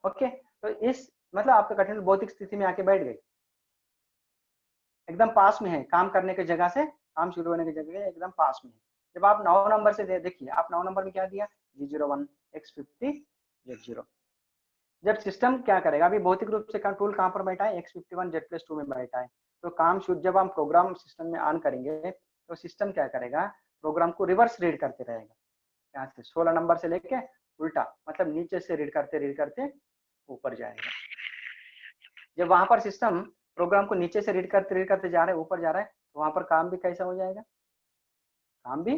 ओके, तो इस मतलब आपका कटिंग टूल भौतिक स्थिति में आके बैठ गई, एकदम पास में है, काम करने की जगह से, काम शुरू होने की जगह एकदम पास में है। जब आप 9 नंबर से देखिए, आप 9 नंबर में क्या दिया, G01 X50 Z0। जब सिस्टम क्या करेगा, अभी भौतिक रूप से टूल कहाँ पर बैठा है, X51 Z+2 में बैठा है, तो काम शुरू, जब हम प्रोग्राम सिस्टम में ऑन करेंगे तो सिस्टम क्या करेगा, प्रोग्राम को रिवर्स रीड करते रहेगा, यहाँ से 16 नंबर से लेके उल्टा, मतलब नीचे से रीड करते ऊपर जाएगा। जब वहां पर सिस्टम प्रोग्राम को नीचे से रीड करते जा रहा है, ऊपर जा रहा है, तो वहां पर काम भी कैसा हो जाएगा, काम भी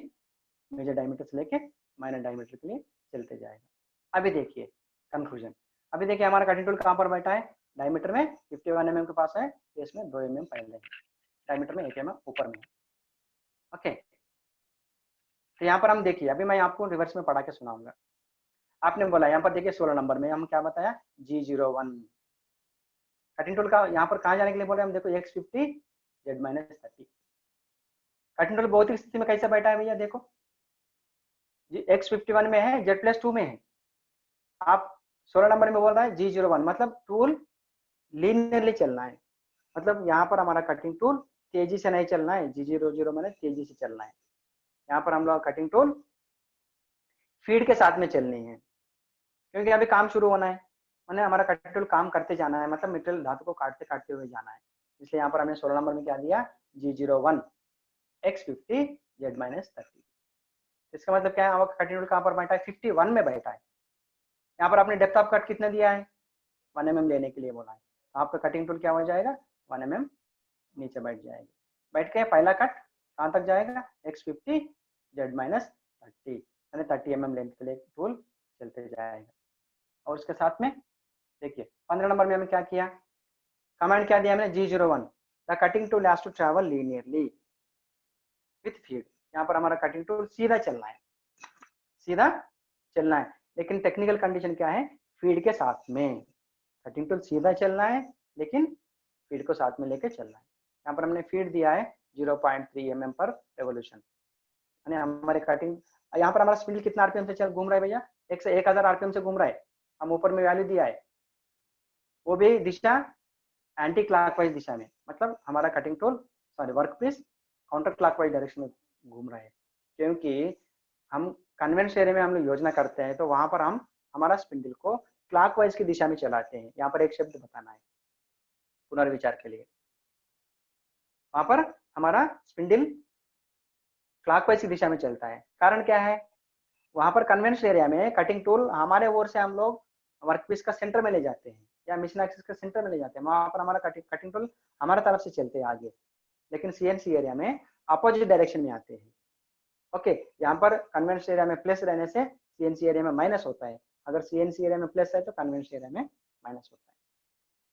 मेजर डायमीटर से लेके माइनर डायमीटर के लिए चलते जाएगा। अभी देखिए कंक्लूजन, अभी देखिए हमारा कटिंग टूल कहाँ पर बैठा है, डायमीटर में 51 mm के पास है, फेस में 2 mm पहले है, डायमीटर में 1 mm ऊपर में है। ओके, तो यहाँ पर हम देखिए, अभी मैं आपको रिवर्स में पढ़ा के सुनाऊंगा। आपने बोला यहाँ पर देखिए 16 नंबर में हम क्या बताया, G01 कटिंग टूल का यहाँ पर कहाँ जाने के लिए बोले हम, देखो X50 Z-30। कटिंग टूल भौतिक स्थिति में कैसे बैठा है भैया, देखो X51 में है, Z+2 में है, आप 16 नंबर में बोल रहा है G01, मतलब टूल लीनियरली चलना है, मतलब यहाँ पर हमारा कटिंग टूल तेजी से नहीं चलना है, G00 मैंने तेजी से चलना है। यहाँ पर हम लोग कटिंग टूल फीड के साथ में चलनी है, क्योंकि अभी काम शुरू होना है, मैंने हमारा कटिंग टूल काम करते जाना है, मतलब मटेरियल धातु को काटते हुए जाना है, इसलिए यहाँ पर हमने 16 नंबर में क्या दिया, G01 X50 Z-30। इसका मतलब क्या है, आपका कटिंग टूल कहाँ पर बैठा है, 51 में बैठा है। यहाँ पर आपने डेप्थ ऑफ कट कितना दिया है, 1 mm लेने के लिए बोला है, तो आपका कटिंग टूल क्या हो जाएगा, 1 mm नीचे बैठ जाएगा। बैठ के पहला कट कहाँ तक जाएगा, X50 Z-30, यानी 30 mm लेंथ के लिए टूल चलते जाएगा। और उसके साथ में देखिए 15 नंबर में हमें क्या किया, कमांड क्या दिया हमने, G01 the cutting tool has to travel linearly with feed. यहाँ पर हमारा कटिंग टूल सीधा चलना है, सीधा चलना है, लेकिन टेक्निकल कंडीशन क्या है, फीड के साथ में। कटिंग टूल सीधा चलना है लेकिन फीड को साथ में लेके चलना है। यहाँ पर हमने फीड दिया है 0.3 mm पर रेवोल्यूशन, यानी हमारे कटिंग, यहाँ पर हमारा स्पिंडल कितना आरपीएम से चल घूम रहा है भैया, 1000 आरपीएम से घूम रहा है। हम ऊपर में वैल्यू दिया है, वो भी दिशा एंटी क्लॉकवाइज दिशा में, मतलब हमारा cutting tool workpiece counter clockwise direction में घूम रहा है, क्योंकि हम कन्वेंशन एरिया में हम लोग योजना करते हैं, तो वहां पर हम हमारा स्पिंडल को क्लॉकवाइज की दिशा में चलाते हैं। यहाँ पर एक शब्द बताना है पुनर्विचार के लिए, वहां पर हमारा स्पिंडल क्लॉकवाइज की दिशा में चलता है। कारण क्या है, वहां पर कन्वेंशन एरिया में कटिंग टूल हमारे ओर से हम लोग वर्कपीस का सेंटर में ले जाते हैं या मिशन एक्सिस का सेंटर में ले जाते हैं, वहां पर हमारा कटिंग टूल हमारे तरफ से चलते हैं आगे, लेकिन सीएनसी एरिया में अपोजिट डायरेक्शन में आते हैं। ओके, यहाँ पर कन्वेंशन एरिया में प्लस रहने से सीएनसी एरिया में माइनस होता है, अगर सीएनसी एरिया में प्लस है तो कन्वेंशन एरिया में माइनस होता है।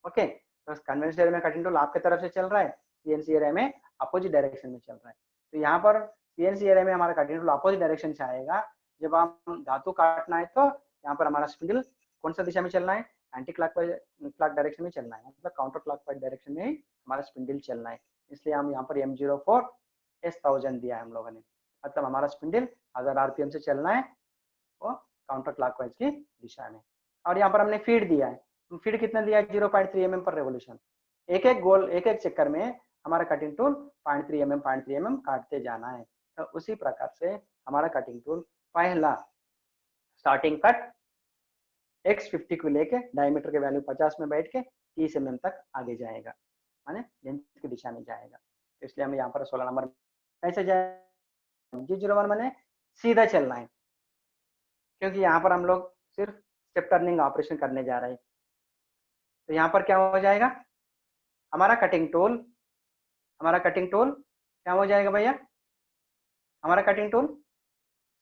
ओके, तो कन्वेंशन एरिया में कटिंग टूल आपके तरफ से चल रहा है, सीएनसी एरिया में अपोजिट डायरेक्शन में चल रहा है। तो यहाँ पर सीएनसी एरिया में हमारा कटिंग टूल अपोजिट डायरेक्शन से आएगा। जब हम धातु काटना है तो यहाँ पर हमारा स्पिंडल कौन सा दिशा में चलना है, एंटी क्लॉक डायरेक्शन में चलना है, मतलब काउंटर क्लॉकवाइज डायरेक्शन में ही हमारा स्पिंडल चलना है। इसलिए हम यहाँ पर M04 S1000 दिया है हम लोगों ने, मतलब हमारा स्पिंडल 1000 आरपीएम से चलना है वो काउंटर क्लॉकवाइज की दिशा में। और यहाँ पर हमने फीड दिया है, फीड कितना दिया है, 0.3 mm पर रेवोल्यूशन। एक एक चक्कर में हमारा कटिंग टूल 0.3 mm काटते जाना है। तो उसी प्रकार से हमारा कटिंग टूल पहला स्टार्टिंग कट X50 को लेके डायमीटर के वैल्यू 50 में बैठ के 30 mm तक आगे जाएगा, माने लेंथ की दिशा में जाएगा। तो इसलिए हमें यहाँ पर 16 नंबर कैसे जाएगा, G01 मैंने सीधा चलना है, क्योंकि यहाँ पर हम लोग सिर्फ स्टेप टर्निंग ऑपरेशन करने जा रहे हैं। तो यहाँ पर क्या हो जाएगा, हमारा कटिंग टूल क्या हो जाएगा भैया, हमारा कटिंग टूल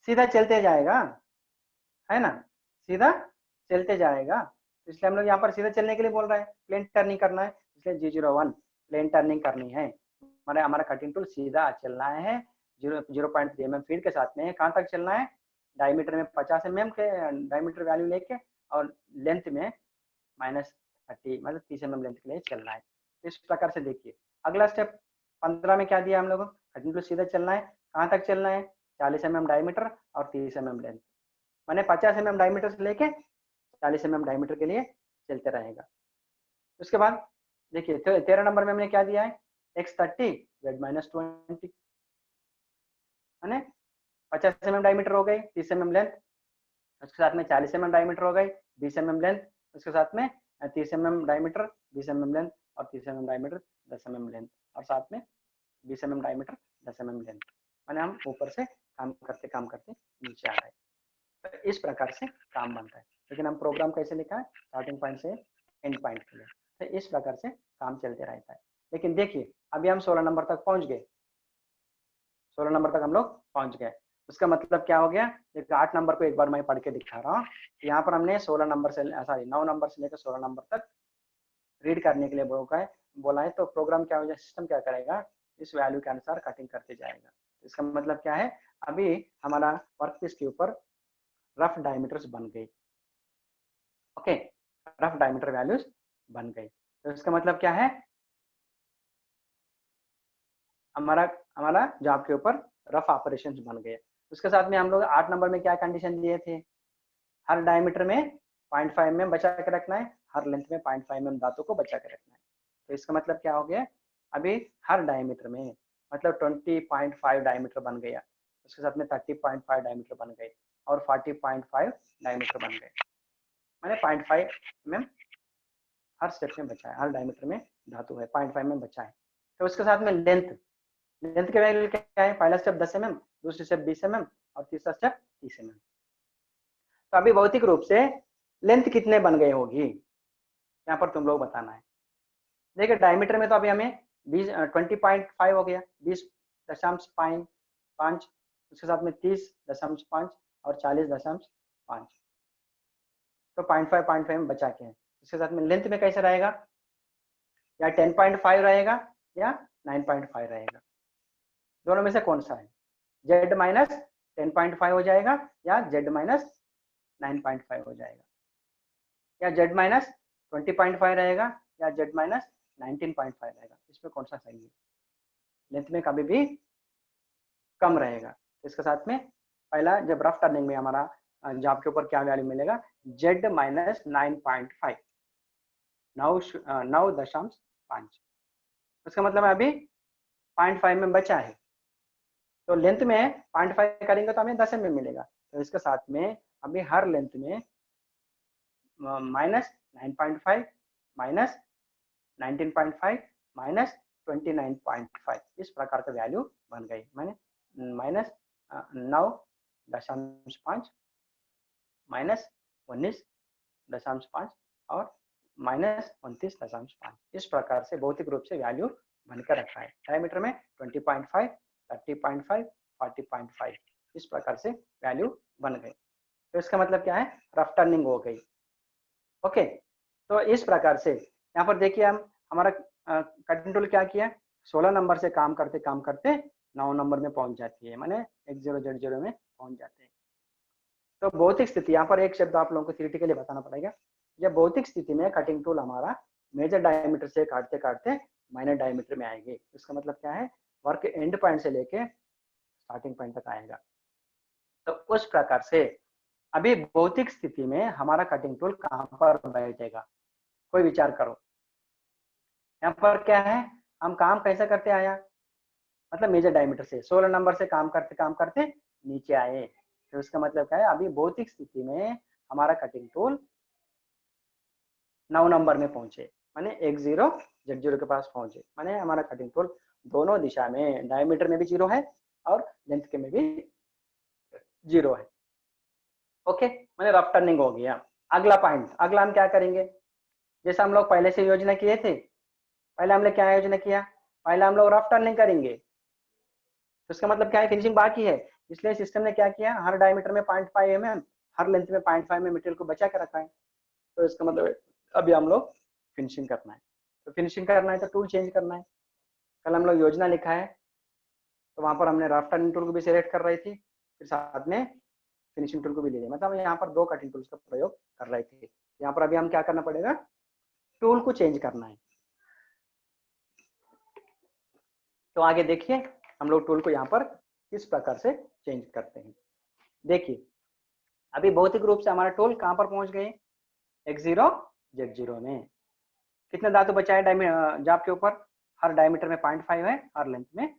सीधा चलते जाएगा, है ना, सीधा चलते जाएगा। इसलिए हम लोग यहाँ पर सीधा चलने के लिए बोल रहे हैं, प्लेन टर्निंग करना है, इसलिए G01 प्लेन टर्निंग करनी है, माने हमारा कटिंग टूल सीधा चलना है 0.3 mm फीड के साथ में। कहाँ तक चलना है? डायमीटर में 50 mm के डायमीटर वैल्यू लेके और लेंथ में -30 मतलब 30 mm लेंथ के लिए चलना है। इस प्रकार से देखिए अगला स्टेप 15 में क्या दिया हम लोगों को? कटिंग टूल सीधा चलना है, कहाँ तक चलना है? 40 mm डायमीटर और 30 mm लेंथ, माने 50 mm डायमीटर से लेके 40 mm डायमीटर के लिए चलते रहेगा। उसके बाद देखिए 13 नंबर में हमने क्या दिया है? x30 z-20, माने 50 mm डायमीटर हो गई, 30 mm लेंथ, उसके साथ में 40 mm डायमीटर हो गई, 20 mm लेंथ, उसके साथ में 30 mm डायमीटर, 20 mm लेंथ और 30 mm डायमीटर 10 mm लेंथ और साथ में 20 mm डायमीटर 10 mm लेंथ, माने हम ऊपर से काम करते नीचे आ रहे हैं। तो इस प्रकार से काम बनता है। लेकिन हम प्रोग्राम कैसे लिखा है? स्टार्टिंग पॉइंट से एंड पॉइंट के लिए। तो इस प्रकार से काम चलते रहता है। लेकिन देखिए अभी हम 16 नंबर तक पहुंच गए, 16 नंबर तक हम लोग पहुंच गए। उसका मतलब क्या हो गया? देखिए 8 नंबर को एक बार मैं पढ़ के दिखा रहा हूँ। यहाँ पर हमने 16 नंबर से 9 नंबर से लेकर 16 नंबर तक रीड करने के लिए बोला है। तो प्रोग्राम क्या हो जाए, सिस्टम क्या करेगा? इस वैल्यू के अनुसार कटिंग करते जाएगा। इसका मतलब क्या है? अभी हमारा वर्कपीस के ऊपर रफ डायमीटर्स बन गई। ओके, रफ डायमीटर वैल्यूज बन गई। तो इसका मतलब क्या है? हमारा जॉब के ऊपर रफ ऑपरेशंस बन गए। उसके साथ में हम लोग 8 नंबर में क्या कंडीशन दिए थे? हर डायमीटर में 0.5 mm बचा के रखना है, हर लेंथ में 0.5 mm धातु को बचा के रखना है। तो इसका मतलब क्या हो गया? अभी हर डायमीटर में मतलब 20.5 डायमीटर बन गया, उसके साथ में 30.5 डायमीटर बन गए और 40.5 डायमीटर बन गए, मैंने 0.5 mm हर स्टेप में बचा है, हर डायमीटर में धातु है 0.5 mm बचा है। तो उसके साथ में लेंथ के वैल्यू क्या है? पहला स्टेप 10 mm, दूसरी स्टेप 20 mm और तीसरा स्टेप 30 mm। तो अभी भौतिक रूप से लेंथ कितने बन गए होगी यहाँ पर तुम लोग बताना है। देखिए डायमीटर में तो अभी हमें 20.5 हो गया, 20.5, उसके साथ में 30.5 और 40.5, तो 0.5 में बचा के है। इसके साथ में लेंथ में कैसे रहेगा? या 10.5 रहेगा या 9.5 रहेगा, दोनों में से कौन सा है? z माइनस 10.5 हो जाएगा या z माइनस 9.5 हो जाएगा, या z माइनस 20.5 रहेगा या z माइनस 19.5 रहेगा, इसमें कौन सा सही है? लेंथ में कभी भी कम रहेगा। इसके साथ में पहला जब रफ टर्निंग में हमारा जॉब के ऊपर क्या वैल्यू मिलेगा? z minus 9.5, 9.5। उसका मतलब अभी 0.5 में बचा है, तो लेंथ में 0.5 करेंगे तो हमें 10 mm मिलेगा। तो इसके साथ में अभी हर लेंथ में -9.5 माइनस 19.5 माइनस 29.5 इस प्रकार का वैल्यू बन गई, मैंने -9.5 माइनस 19.5 और -29.5 इस प्रकार से भौतिक रूप से वैल्यू बनकर रखा है। डायमीटर में 20.5, 30.5, 40.5 इस प्रकार से वैल्यू बन गई। तो इसका मतलब क्या है? रफ टर्निंग हो गई। ओके, तो इस प्रकार से यहाँ पर देखिए हम हमारा कटिंग टूल क्या किया? 16 नंबर से काम करते 9 नंबर में पहुंच जाती है, माने 10Z0 में पहुंच जाते हैं। तो भौतिक स्थिति, यहाँ पर एक शब्द आप लोगों को थियोरेटिकली बताना पड़ेगा। जब भौतिक स्थिति में कटिंग टूल हमारा मेजर डायमीटर से काटते माइनर डायमीटर में आएंगे, इसका मतलब क्या है? वर्क एंड पॉइंट से लेके स्टार्टिंग पॉइंट तक आएगा। तो उस प्रकार से अभी भौतिक स्थिति में हमारा कटिंग टूल कहाँ पर बैठेगा? कोई विचार करो। यहाँ पर क्या है? हम काम कैसे करते आया? मतलब मेजर डायमीटर से 16 नंबर से काम करते नीचे आए। तो इसका मतलब क्या है? अभी भौतिक स्थिति में हमारा कटिंग टूल 9 नंबर में पहुंचे, माने x0 z0 के पास पहुंचे, माने हमारा कटिंग टूल दोनों दिशा में डायमीटर में भी 0 है और लेंथ के में भी 0 है। ओके, माने रफ टर्निंग हो गया। अगला पॉइंट, अगला हम क्या करेंगे? जैसा हम लोग पहले से योजना किए थे, पहले हमने क्या योजना किया? पहले हम लोग रफ टर्निंग करेंगे, तो इसका मतलब क्या है? फिनिशिंग बाकी है, इसलिए सिस्टम ने क्या किया? हर डायमीटर में 0.5 mm, हर लेंथ में 0.5 mm मटेरियल को बचा के रखा है। तो इसका मतलब अभी हम लोग फिनिशिंग करना है। तो तो फिनिशिंग करना है तो टूल चेंज करना है। कल हम लोग योजना लिखा है तो वहां पर हमने रफ टर्निंग टूल को भी सिलेक्ट कर रही थी, फिर साथ में फिनिशिंग टूल को भी ले लिया, मतलब यहाँ पर 2 कटिंग टूल्स का प्रयोग कर रहे थे। यहाँ पर अभी हम क्या करना पड़ेगा, टूल को चेंज करना है। तो आगे देखिए हम लोग टूल को यहाँ पर किस प्रकार से चेंज करते हैं। देखिए अभी भौतिक रूप से हमारा टूल कहाँ पर पहुंच गए, X0 Z0 में। कितने धातु बचा है जाप के ऊपर, हर डायमीटर में 0.5 है, हर लेंथ में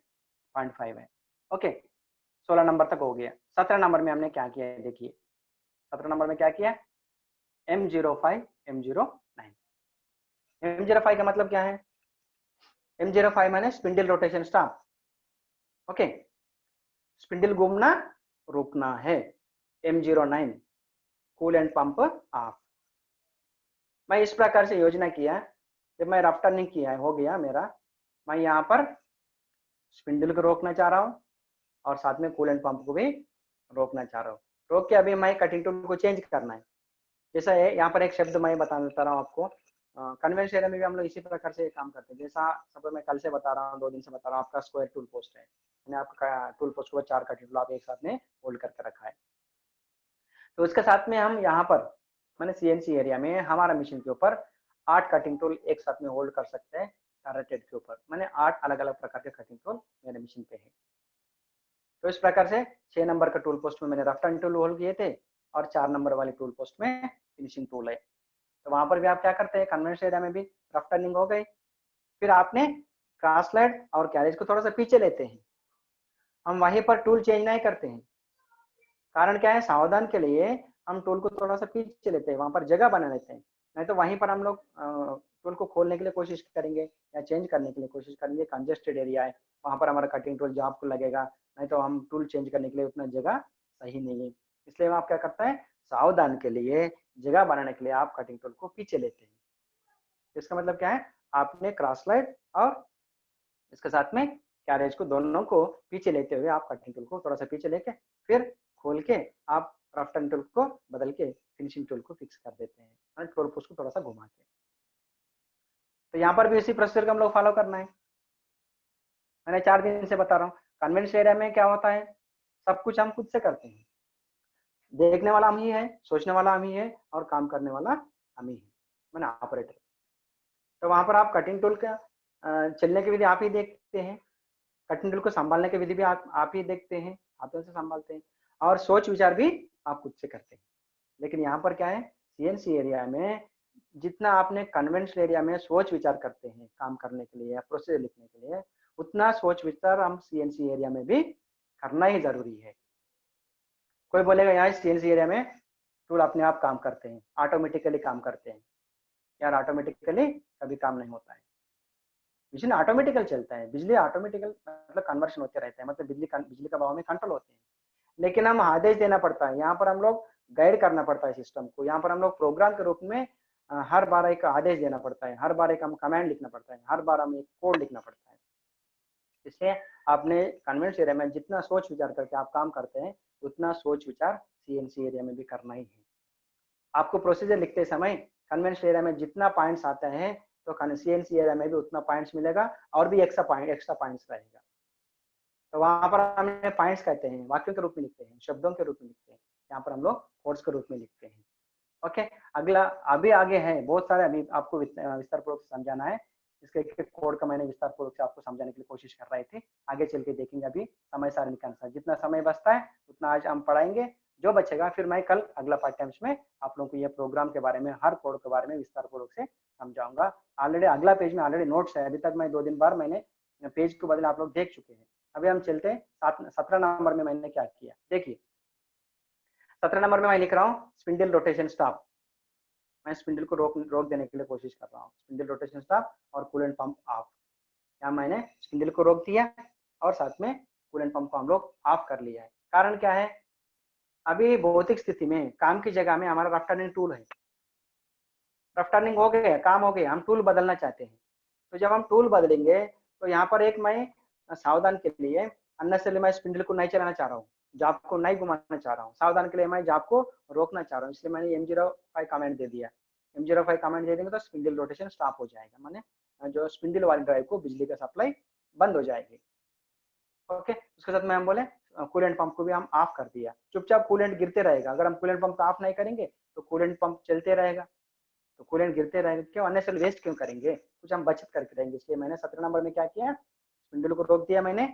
0.5 है। ओके 16 नंबर तक हो गया। 17 नंबर में हमने क्या किया है, देखिए 17 नंबर में क्या किया, M05 M09। M05 का मतलब क्या है, M05 माने spindle rotation stop. Okay spindle घूमना रुकना है। M09 cool and pump of. मैं इस प्रकार से योजना किया, जब मैं रफ टर्निंग किया हो गया मेरा, मैं यहाँ पर स्पिंडल को रोकना चाह रहा हूँ और साथ में कूल एंड पंप को भी रोकना चाह रहा हूँ। रोक के अभी मैं कटिंग टूल को चेंज करना है। जैसा है यहाँ पर एक शब्द मैं बता देता रहा हूँ आपको, कन्वेंशन एरिया में भी हम लोग इसी प्रकार से काम करते हैं। जैसा सब मैं कल से बता रहा हूँ, 2 दिन से बता रहा हूँ, आपका स्क्वायर टूल पोस्ट है, मैंने आपका टूल पोस्ट को 4 कटिंग टूल आप एक साथ में होल्ड करके रखा है। तो इसके साथ में हम यहाँ पर मैंने CNC एरिया में हमारा मशीन के ऊपर 8 कटिंग टूल एक साथ में होल्ड कर सकते हैं। टैरेटेड के ऊपर मैंने 8 अलग अलग प्रकार के कटिंग टूल मेरे मशीन पे है। तो इस प्रकार से 6 नंबर का टूल पोस्ट में मैंने रफ टर्निंग टूल होल्ड किए थे और 4 नंबर वाली टूल पोस्ट में फिनिशिंग टूल है। तो वहां पर भी आप क्या करते हैं, कन्वेंशन एरिया में भी रफ टर्निंग हो गई, फिर आपने क्रॉस स्लाइड और कैरेज को थोड़ा सा पीछे लेते हैं। हम वहीं पर टूल चेंज नहीं करते हैं, कारण क्या है, सावधान के लिए हम टूल को थोड़ा सा पीछे लेते हैं, वहां पर जगह बना लेते हैं। नहीं तो वहीं पर हम लोग टूल को खोलने के लिए कोशिश करेंगे या चेंज करने के लिए कोशिश करेंगे, कंजेस्टेड एरिया है वहां पर हमारा कटिंग टूल जॉब को लगेगा, नहीं तो हम टूल चेंज करने के लिए उतना जगह सही नहीं है। इसलिए आप क्या करते हैं, सावधान के लिए जगह बनाने के लिए आप कटिंग टूल को पीछे लेते हैं। इसका मतलब क्या है, आपने क्रॉस स्लाइड और इसके साथ में कैरेज को दोनों को पीछे लेते हुए आप कटिंग टूल को थोड़ा सा पीछे लेके फिर खोल के आप रफ टर्निंग टूल को बदल के फिनिशिंग टूल को फिक्स कर देते हैं और टूल पोस्ट को थोड़ा सा घुमा के। तो यहाँ पर भी इसी प्रोसीजर को हम लोग फॉलो करना है। मैंने 4 दिन से बता रहा हूँ, कन्वेंशन एरिया में क्या होता है, सब कुछ हम खुद से करते हैं। देखने वाला हम ही है, सोचने वाला हम ही है और काम करने वाला हम ही है, मैंने ऑपरेटर। तो वहां पर आप कटिंग टूल का चलने की विधि आप ही देखते हैं, कटिंग टूल को संभालने की विधि भी आप ही देखते हैं, हाथों से संभालते हैं, और सोच विचार भी आप खुद से करते हैं। लेकिन यहाँ पर क्या है, CNC एरिया में जितना आपने कन्वेंशनल एरिया में सोच विचार करते हैं काम करने के लिए या प्रोसीजर लिखने के लिए, उतना सोच विचार हम CNC एरिया में भी करना ही जरूरी है। कोई बोलेगा यहाँ CNC एरिया में टूल अपने आप काम करते हैं, ऑटोमेटिकली काम करते हैं। यार ऑटोमेटिकली कभी काम नहीं होता है, मशीन ऑटोमेटिकल चलता है, बिजली ऑटोमेटिकल मतलब कन्वर्शन होते रहता है, मतलब बिजली का भाव में कंट्रोल होते हैं। लेकिन हम आदेश देना पड़ता है, यहाँ पर हम लोग गाइड करना पड़ता है सिस्टम को, यहाँ पर हम लोग प्रोग्राम के रूप में हर बार एक आदेश देना पड़ता है, हर बार एक हम कमांड लिखना पड़ता है, हर बार हमें एक कोड लिखना पड़ता है। इसलिए आपने कन्वेंशन एरिया में जितना सोच विचार करके आप काम करते हैं, उतना सोच विचार CNC एरिया में भी करना ही है। आपको प्रोसीजर लिखते समय कन्वेंशन एरिया में जितना पॉइंट्स आते हैं, तो CNC एरिया में भी उतना पॉइंट्स मिलेगा और भी एक्स्ट्रा पॉइंट्स रहेगा। तो वहां पर हमें पॉइंट्स कहते हैं, वाक्यों के रूप में लिखते हैं, शब्दों के रूप में लिखते हैं, यहाँ पर हम लोग कोड्स के रूप में लिखते हैं। ओके, अगला अभी आगे है बहुत सारे, अभी आपको विस्तार पूर्वक समझाना है। इसके एक कोड का मैंने विस्तार पूर्वक से आपको समझाने के लिए कोशिश कर रहे थे, आगे चल के देखेंगे। अभी समय सारणी के अनुसार जितना समय बचता है उतना आज हम पढ़ाएंगे, जो बचेगा फिर मैं कल अगला पार्ट टाइम्स में आप लोगों को यह प्रोग्राम के बारे में, हर कोड के बारे में विस्तार पूर्वक से समझाऊंगा। ऑलरेडी अगला पेज में ऑलरेडी नोट्स है, अभी तक मैं 2 दिन बार मैंने पेज के बदले आप लोग देख चुके हैं। अभी हम चलते हैं 17 नंबर में मैंने क्या किया, देखिए 17 नंबर में मैं लिख रहा हूँ स्पिंडल रोटेशन स्टॉप। मैं स्पिंडल को रोक देने के लिए कोशिश कर रहा हूँ, स्पिंडल रोटेशन स्टॉप और कूलेंट पंप ऑफ। यहाँ मैंने स्पिंडल को रोक दिया और साथ में कूलेंट पंप को हम लोग ऑफ कर लिया है। कारण क्या है, अभी भौतिक स्थिति में काम की जगह में हमारा रफ टर्निंग टूल है, रफ टर्निंग हो गया, काम हो गया, हम टूल बदलना चाहते हैं। तो जब हम टूल बदलेंगे तो यहाँ पर एक मैं सावधान के लिए अननेसेसरी मैं स्पिंडल को नहीं चलाना चाह रहा हूँ, जॉब को नहीं घुमाना चाह रहा हूँ, सावधान के लिए मैं जॉब को रोकना चाह रहा हूँ, इसलिए मैंने M05 कमेंट दे दिया। M05 कमेंट दे देंगे तो स्पिंडल रोटेशन स्टॉप हो जाएगा, माने जो स्पिंडल वाली ड्राइव को बिजली का सप्लाई बंद हो जाएगी। ओके, उसके साथ में हम बोले कूलेंट पंप को भी हम ऑफ कर दिया, चुपचाप कूलेंट गिरते रहेगा। अगर हम कूलेंट पंप ऑफ नहीं करेंगे तो कूलेंट पंप चलते रहेगा, तो कूलेंट गिरते रहेगा। क्यों अननेसेसरी वेस्ट क्यों करेंगे, कुछ हम बचत करके रहेंगे। इसलिए मैंने 17 नंबर में क्या किया, स्पिंडल को रोक दिया मैंने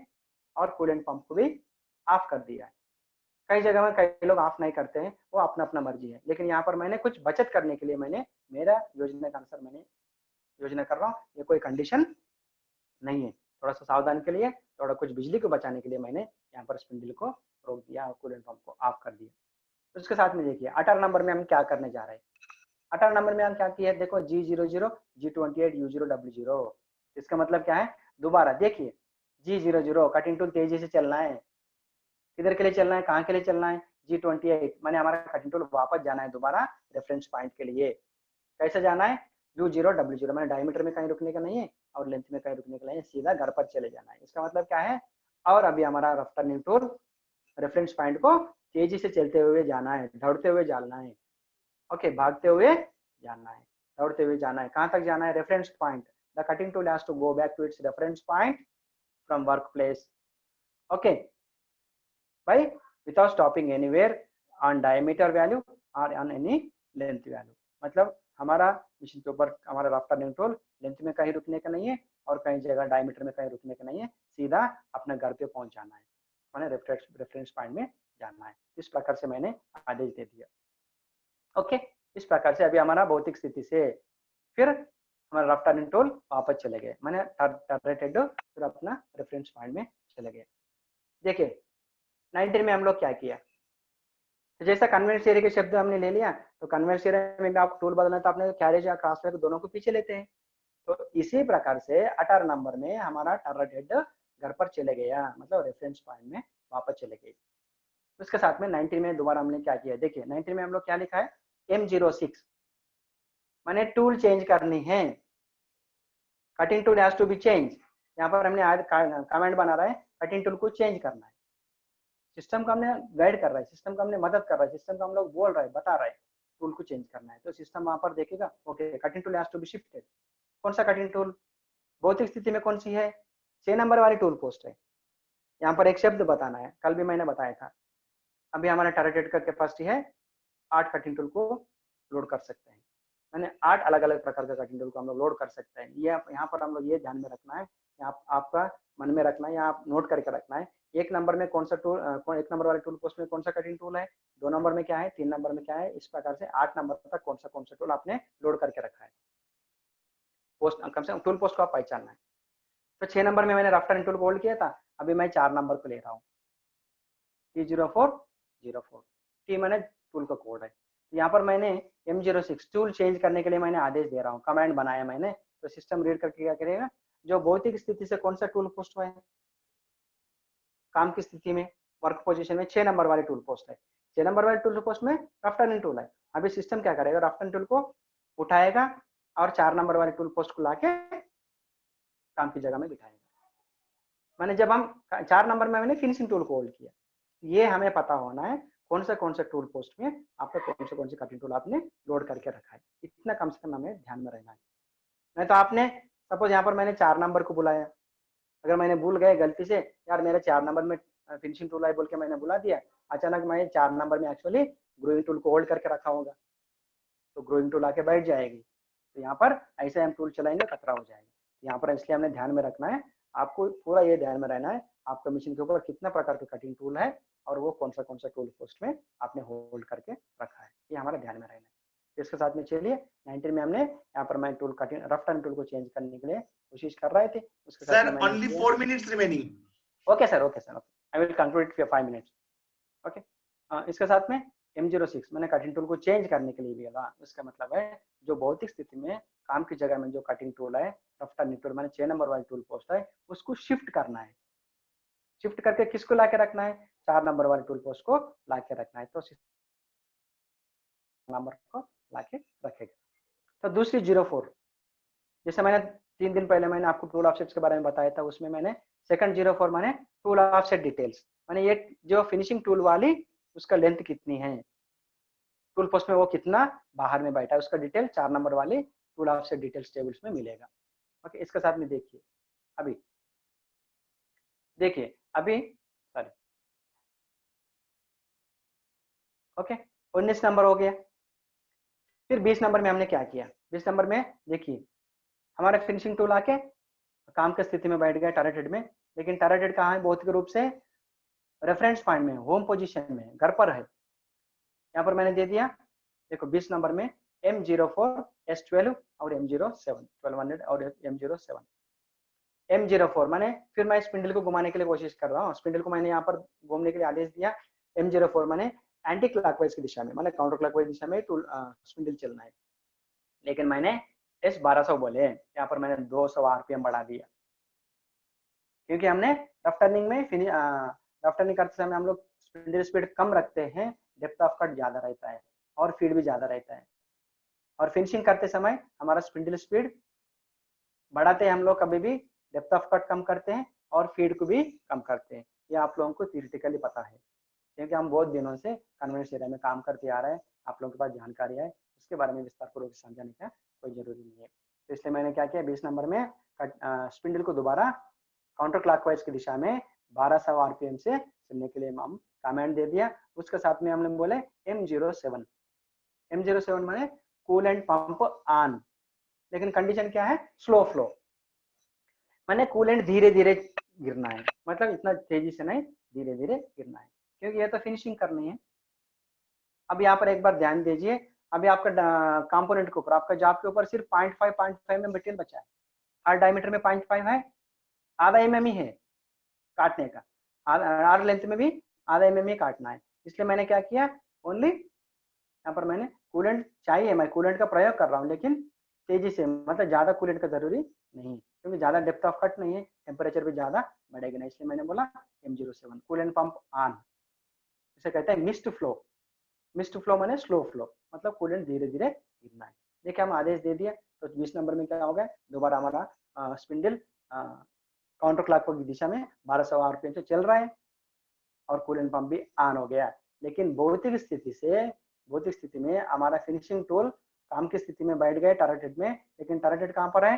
और कूलेंट पंप को भी ऑफ कर दिया है। कई जगह में कई लोग ऑफ नहीं करते हैं, वो अपना अपना मर्जी है, लेकिन यहाँ पर मैंने कुछ बचत करने के लिए मैंने मेरा योजना के अनुसार मैंने योजना कर रहा हूँ। ये कोई कंडीशन नहीं है, थोड़ा सा सावधान के लिए, थोड़ा कुछ बिजली को बचाने के लिए मैंने यहाँ पर स्पिंडल को रोक दिया और कूलेंट पंप को ऑफ कर दिया। तो उसके साथ में देखिए 18 नंबर में हम क्या करने जा रहे हैं। 18 नंबर में हम क्या किया, देखो G00 G28 U0 W0। इसका मतलब क्या है, दोबारा देखिए G00 कटिंग टूल तेजी से चलना है, किधर के लिए चलना है, कहाँ के लिए चलना है, G28 माने हमारा कटिंग टूल वापस जाना है दोबारा रेफरेंस पॉइंट के लिए। कैसे जाना है, U0 W0 मैंने डायमीटर में कहीं रुकने का नहीं है और लेंथ में कहीं रुकने का नहीं है, सीधा घर पर चले जाना है। इसका मतलब क्या है, और अभी हमारा रफ्तार न्यू टूल रेफरेंस पॉइंट को तेजी से चलते हुए जाना है, दौड़ते हुए जाना है। ओके, भागते हुए जाना है, दौड़ते हुए जाना है। कहाँ तक जाना है, reference point. The cutting tool has to go back to its reference point from work place. Okay भाई, without stopping anywhere on diameter value और ऑन एनी लेंथ वैल्यू। मतलब हमारा मशीन के ऊपर हमारा रफ्तार न्यू टूल लेंथ में कहीं रुकने का नहीं है और कहीं जगह डायमीटर में कहीं रुकने का नहीं है, सीधा अपने घर पे पहुंच जाना है, मैंने रेफरेंस पॉइंट में जाना है। इस प्रकार से मैंने आदेश दे दिया। ओके, इस प्रकार से अभी हमारा भौतिक स्थिति से फिर हमारा रफ्तार न्यू टूल वापस चले गए, मैंने टर्रेटेड फिर अपना रेफरेंस पॉइंट में चले गए। देखिए 19 में हम लोग क्या किया, तो जैसा कन्वेंस एरिया के शब्द हमने ले लिया, तो कन्वेंस एरिया में आप टूल बदलना तो आपने कैरेज या क्रॉसवेयर दोनों को पीछे लेते हैं। तो इसी प्रकार से 18 नंबर में हमारा टर्रेट हेड घर पर चले गया, मतलब रेफरेंस पॉइंट में वापस चले गए। उसके साथ में 19 में दोबारा हमने क्या किया, देखिए 19 में हम लोग क्या लिखा है, M06 मैंने टूल चेंज करनी है, cutting tool has to be change. यहाँ पर हमने आज कमेंट बना रहा है, कटिंग टूल को चेंज करना है। सिस्टम का हमने गाइड कर रहा है, सिस्टम का हमने मदद कर रहा है, सिस्टम का हम लोग बोल रहा है, बता रहा है टूल को चेंज करना है। तो सिस्टम वहां पर देखेगा, okay cutting tool has to be shifted. कौन सा कटिंग टूल, भौतिक स्थिति में कौन सी है, 6 नंबर वाली टूल पोस्ट है। यहाँ पर एक शब्द बताना है, कल भी मैंने बताया था। अभी हमारा टर्रेटेड का कैपेसिटी है 8 कटिंग टूल को लोड कर सकते हैं, मैंने 8 अलग अलग प्रकार का कटिंग टूल को हम लोग लोड कर सकते हैं। ये यहाँ पर हम लोग ये ध्यान में रखना है, आपका मन में रखना है या आप नोट करके रखना है। 1 नंबर में कौन सा टूल, 1 नंबर वाले टूल पोस्ट में कौन सा कटिंग टूल है, 2 नंबर में क्या है, 3 नंबर में क्या है। इस प्रकार से 8 नंबर तक कौन सा टूल आपने लोड करके रखा है, पोस्ट कम से कम टूल पोस्ट को आप पहचानना है। तो 6 नंबर में मैंने रफ्तार टूल को होल्ड किया था, अभी मैं 4 नंबर को ले रहा हूँ, T0404 T मैंने टूल का कोड है। यहाँ पर मैंने M06 टूल चेंज करने के लिए मैंने आदेश दे रहा हूँ, कमांड बनाया मैंने। तो सिस्टम रीड करके क्या करेगा, जो भौतिक स्थिति से कौन सा टूल पोस्ट हुआ है, काम की स्थिति में वर्क पोजीशन में 6 नंबर वाली टूल पोस्ट है, 6 नंबर वाली टूल पोस्ट में रफ्तार टूल है। अभी सिस्टम क्या करेगा, रफ्तार टूल को उठाएगा और 4 नंबर वाली टूल पोस्ट को लाके काम की जगह में बिठाएगा। मैंने जब हम 4 नंबर में मैंने फिनिशिंग टूल को होल्ड किया, ये हमें पता होना है कौन सा टूल पोस्ट में आपका कौन से कटिंग टूल आपने लोड करके रखा है, इतना कम से कम हमें ध्यान में रहना है। नहीं तो आपने सपोज यहाँ पर मैंने 4 नंबर को बुलाया, अगर मैंने भूल गए गलती से, यार मेरा 4 नंबर में फिनिशिंग टूल है बोल के मैंने बुला दिया, अचानक मैं 4 नंबर में एक्चुअली ग्रोइंग टूल को होल्ड करके रखा होगा, तो ग्रोइंग टूल आके बैठ जाएगी, तो यहाँ पर ऐसे हम टूल चलाएंगे खतरा हो जाएगा। यहाँ पर इसलिए हमने ध्यान में रखना है, आपको पूरा ये ध्यान में रहना है आपका मशीन के ऊपर कितना प्रकार के कटिंग टूल है और वो कौन सा टूल पोस्ट में आपने होल्ड करके रखा है, ये हमारा ध्यान में रहना है। इसके साथ में चलिए 19 में हमने यहाँ पर मैं टूल कटिंग रफ्तार टूल को चेंज करने के लिए कोशिश कर रहे थे। उसके साथ sir only 4 minutes remaining. Okay sir, I will conclude it for 5 minutes. Okay, इसके साथ में M06 मैंने कटिंग टूल को चेंज करने के लिए लिया। इसका मतलब है जो भौतिक स्थिति में काम की जगह में जो कटिंग टूल है रफ्तार टूल मैंने 6 नंबर वाली टूल पोस्ट है उसको शिफ्ट करना है। शिफ्ट करके किसको लाके रखना है, 4 नंबर वाले टूल पोस्ट को लाके रखना है, तो नंबर को लाके रखेगा। तो दूसरी 04, जैसे मैंने 3 दिन पहले मैंने आपको टूल ऑफसेट्स के बारे में बताया था, उसमें मैंने सेकंड 04 मैंने टूल ऑफसेट डिटेल्स, मैंने ये जो फिनिशिंग टूल वाली उसका लेंथ कितनी है, टूल पोस्ट में वो कितना बाहर में बैठा है, उसका डिटेल 4 नंबर वाली टूल ऑफसेट डिटेल्स टेबल्स में मिलेगा। ओके, इसके साथ में देखिए अभी, देखिए अभी, सॉरी, ओके 19 नंबर हो गया। फिर 20 नंबर में हमने क्या किया, 20 नंबर में देखिए हमारा फिनिशिंग टूल आके काम की स्थिति में बैठ गया टैरेटेड में, लेकिन टैरेटेड कहाँ है, भौतिक रूप से रेफरेंस पॉइंट में, होम पोजीशन में, घर पर है। यहाँ पर मैंने दे दिया, देखो 20 नंबर में M04 S12 और M07 1200 और M07 M04 मैंने, फिर मैं स्पिंडल को घुमाने के लिए कोशिश कर रहा हूँ, स्पिंडल को मैंने यहाँ पर घूमने के लिए आदेश दिया। M04 मैंने एंटी क्लॉकवाइज की दिशा में, मतलब काउंटर क्लॉकवाइज दिशा में टूल स्पिंडल चलना है, लेकिन मैंने S1200 बोले, यहाँ पर मैंने 200 RPM बढ़ा दिया, क्योंकि हमने रफ टर्निंग में रफ टर्निंग करते समय हम लोग स्पिंडल स्पीड कम रखते हैं, डेप्थ ऑफ कट ज्यादा रहता है और फीड भी ज्यादा रहता है, और फिनिशिंग करते समय हमारा स्पिंडल स्पीड बढ़ाते हैं हम लोग, कभी भी डेप्थ ऑफ कट कम करते हैं और फीड को भी कम करते हैं। ये आप लोगों को थियोरेटिकली पता है, क्योंकि हम बहुत दिनों से कन्वेंस एरिया में काम करते आ रहे हैं, आप लोगों के पास जानकारी है, उसके बारे में विस्तार पूर्वक समझाने का कोई जरूरी नहीं है। तो इसलिए मैंने क्या किया, 20 नंबर में स्पिंडल को दोबारा काउंटर क्लॉकवाइज की दिशा में 1200 RPM से चलने के लिए हम कमांड दे दिया। उसके साथ में हमने बोले M07 मैंने कूलेंट पंप ऑन, लेकिन कंडीशन क्या है, स्लो फ्लो, मैंने कूलेंट धीरे धीरे गिरना है, मतलब इतना तेजी से नहीं, धीरे धीरे गिरना है, क्योंकि ये तो फिनिशिंग करनी है। अब यहाँ पर एक बार ध्यान दीजिए, अभी आपका कंपोनेंट के ऊपर, आपका जॉब के ऊपर सिर्फ 0.5 में मटेरियल बचा है, हर डायमीटर में 0.5 है, आधा mm ही है काटने का, आर लेंथ में भी आधा mm ही काटना है। इसलिए मैंने क्या किया, ओनली यहाँ पर मैंने कूलेंट चाहिए, मैं कूलेंट का प्रयोग कर रहा हूँ, लेकिन तेजी से, मतलब ज्यादा कूलेंट का जरूरी नहीं, क्योंकि ज्यादा डेप्थ ऑफ कट नहीं है, टेम्परेचर भी ज्यादा बढ़ेगा नहीं, इसलिए मैंने बोला M07 कूलेंट पंप ऑन। इसे कहते हैं मिस्ट फ्लो, मिस्ट फ्लो माने स्लो फ्लो, मतलब कूलेंट धीरे धीरे गिरना है। देखिए हम आदेश दे दिया, तो 20 नंबर में क्या होगा, दोबारा हमारा स्पिंडल काउंटर क्लॉक की दिशा में 1200 RPM से चल रहा है और कूलेंट पंप भी ऑन हो गया। लेकिन भौतिक स्थिति में हमारा फिनिशिंग टूल काम की स्थिति में बैठ गए टैरेटेड में, लेकिन टैरेटेड कहाँ पर है,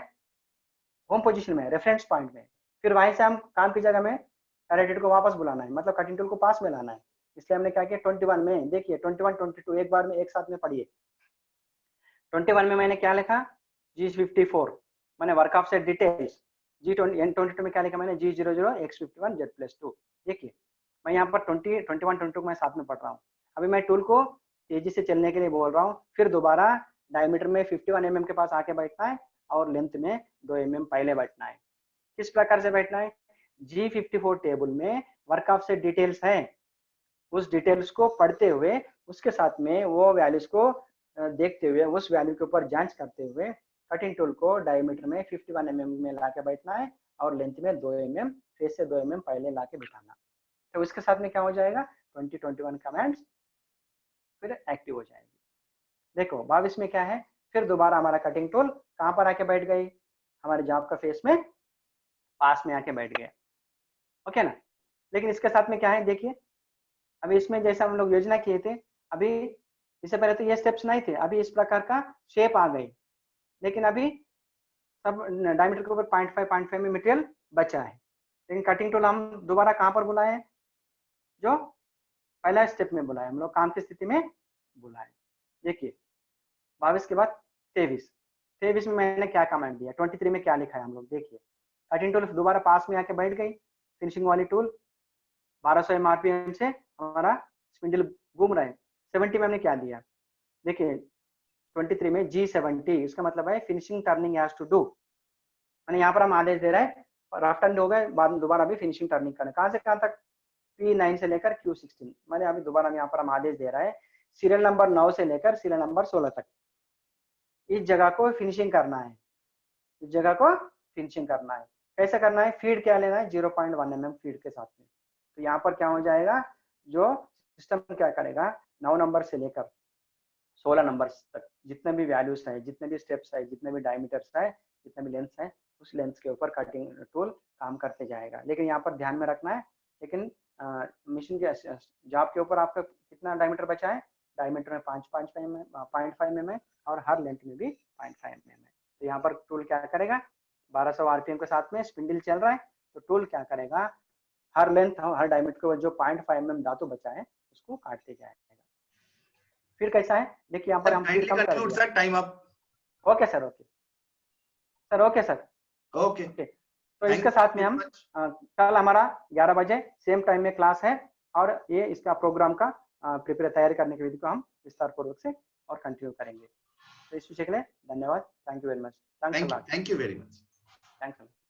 होम पोजीशन में, रेफरेंस पॉइंट में। फिर वहीं से हम काम की जगह में टैरेटेड को वापस बुलाना है, मतलब कटिंग टूल को पास में लाना है। इसलिए हमने क्या किया, 21 में देखिए, 21 22 एक बार में एक साथ में पढ़िए। 21 में मैंने क्या लिखा, G54 मैंने work of set details, G22 में क्या लिखा मैंने, G00 X51 Z+2। देखिए मैं यहाँ पर 21 22 मैं साथ में पढ़ रहा हूँ। अभी मैं टूल को तेजी से चलने के लिए बोल रहा हूँ, फिर दोबारा डायमीटर में 51 mm के पास आके बैठना है और लेंथ में 2 mm पहले बैठना है। किस प्रकार से बैठना है, G54 टेबल में वर्क ऑफ सेट डिटेल्स है, उस डिटेल्स को पढ़ते हुए, उसके साथ में वो वैल्यूज को देखते हुए, उस वैल्यू के ऊपर जांच करते हुए कटिंग टूल को डायमीटर में 51 mm में लाके बैठना है और लेंथ में 2 mm, फेस से 2 mm पहले लाके बिठाना। तो इसके साथ में क्या हो जाएगा, 21 कमांड्स फिर एक्टिव हो जाएगी। देखो 22 में क्या है, फिर दोबारा हमारा कटिंग टूल कहाँ पर आके बैठ गई, हमारे जॉब का फेस में पास में आके बैठ गया, ओके ना। लेकिन इसके साथ में क्या है, देखिए अभी इसमें जैसा हम लोग योजना किए थे, अभी इससे पहले तो ये स्टेप्स नहीं थे, अभी इस प्रकार का शेप आ गई, लेकिन अभी सब डायमीटर के ऊपर 0.5 में मटेरियल बचा है। लेकिन कटिंग टूल हम दोबारा कहाँ पर बुलाए, जो पहला स्टेप में बुलाए, हम लोग काम की स्थिति में बुलाए। देखिए 22 के बाद 23 में मैंने क्या कमांड दिया, 23 में क्या लिखा है हम लोग देखिए, कटिंग टूल दोबारा पास में आके बैठ गई, फिनिशिंग वाली टूल 1200 RPM से हमारा स्पिंडल घूम रहा है। 70 में हमने क्या दिया, देखिए 23 में G70, इसका मतलब है finishing turning has to do, मैंने यहाँ पर हम आदेश दे रहे हैं, रफ टर्न हो गए, बाद में दोबारा भी फिनिशिंग टर्निंग करना, कहाँ से कहाँ तक, P9 से लेकर Q16, मैंने अभी दोबारा यहाँ पर हम आदेश दे रहा है, सीरियल नंबर 9 से लेकर सीरियल नंबर 16 तक इस जगह को फिनिशिंग करना है, इस जगह को फिनिशिंग करना है। कैसे करना है, फीड क्या लेना है, 0.1 mm फीड के साथ में। तो यहाँ पर क्या हो जाएगा, जो सिस्टम क्या करेगा, 9 नंबर से लेकर 16 नंबर तक जितने भी वैल्यूज है, जितने भी स्टेप्स है, जितने भी डायमीटर्स है, जितने भी लेंथ है, उस लेंथ के ऊपर कटिंग टूल काम करते जाएगा। लेकिन यहाँ पर ध्यान में रखना है, लेकिन मशीन के जॉब के ऊपर आपका कितना डायमीटर बचा है, डायमीटर में 0.5 mm और हर लेंथ में भी 0.5 mm है। तो यहाँ पर टूल क्या करेगा, 1200 आरपीएम के साथ में स्पिंडल चल रहा है, तो टूल क्या करेगा, हर लेंथ हर डायमीटर को जो 0.5 mm धातु बचा है उसको काटते जाएगा। फिर कैसा है देखिए यहाँ पर हम फिर कम कर दिया। Time up. Okay sir, okay sir, okay sir, okay. तो इसके साथ में हम कल हमारा 11 बजे सेम टाइम में क्लास है, और ये इसका प्रोग्राम का प्रिपेयर तैयारी करने की विधि को हम विस्तार पूर्वक से और कंटिन्यू करेंगे। तो इस विषय के लिए धन्यवाद। Thank you very much. Thank you very much. Thanks.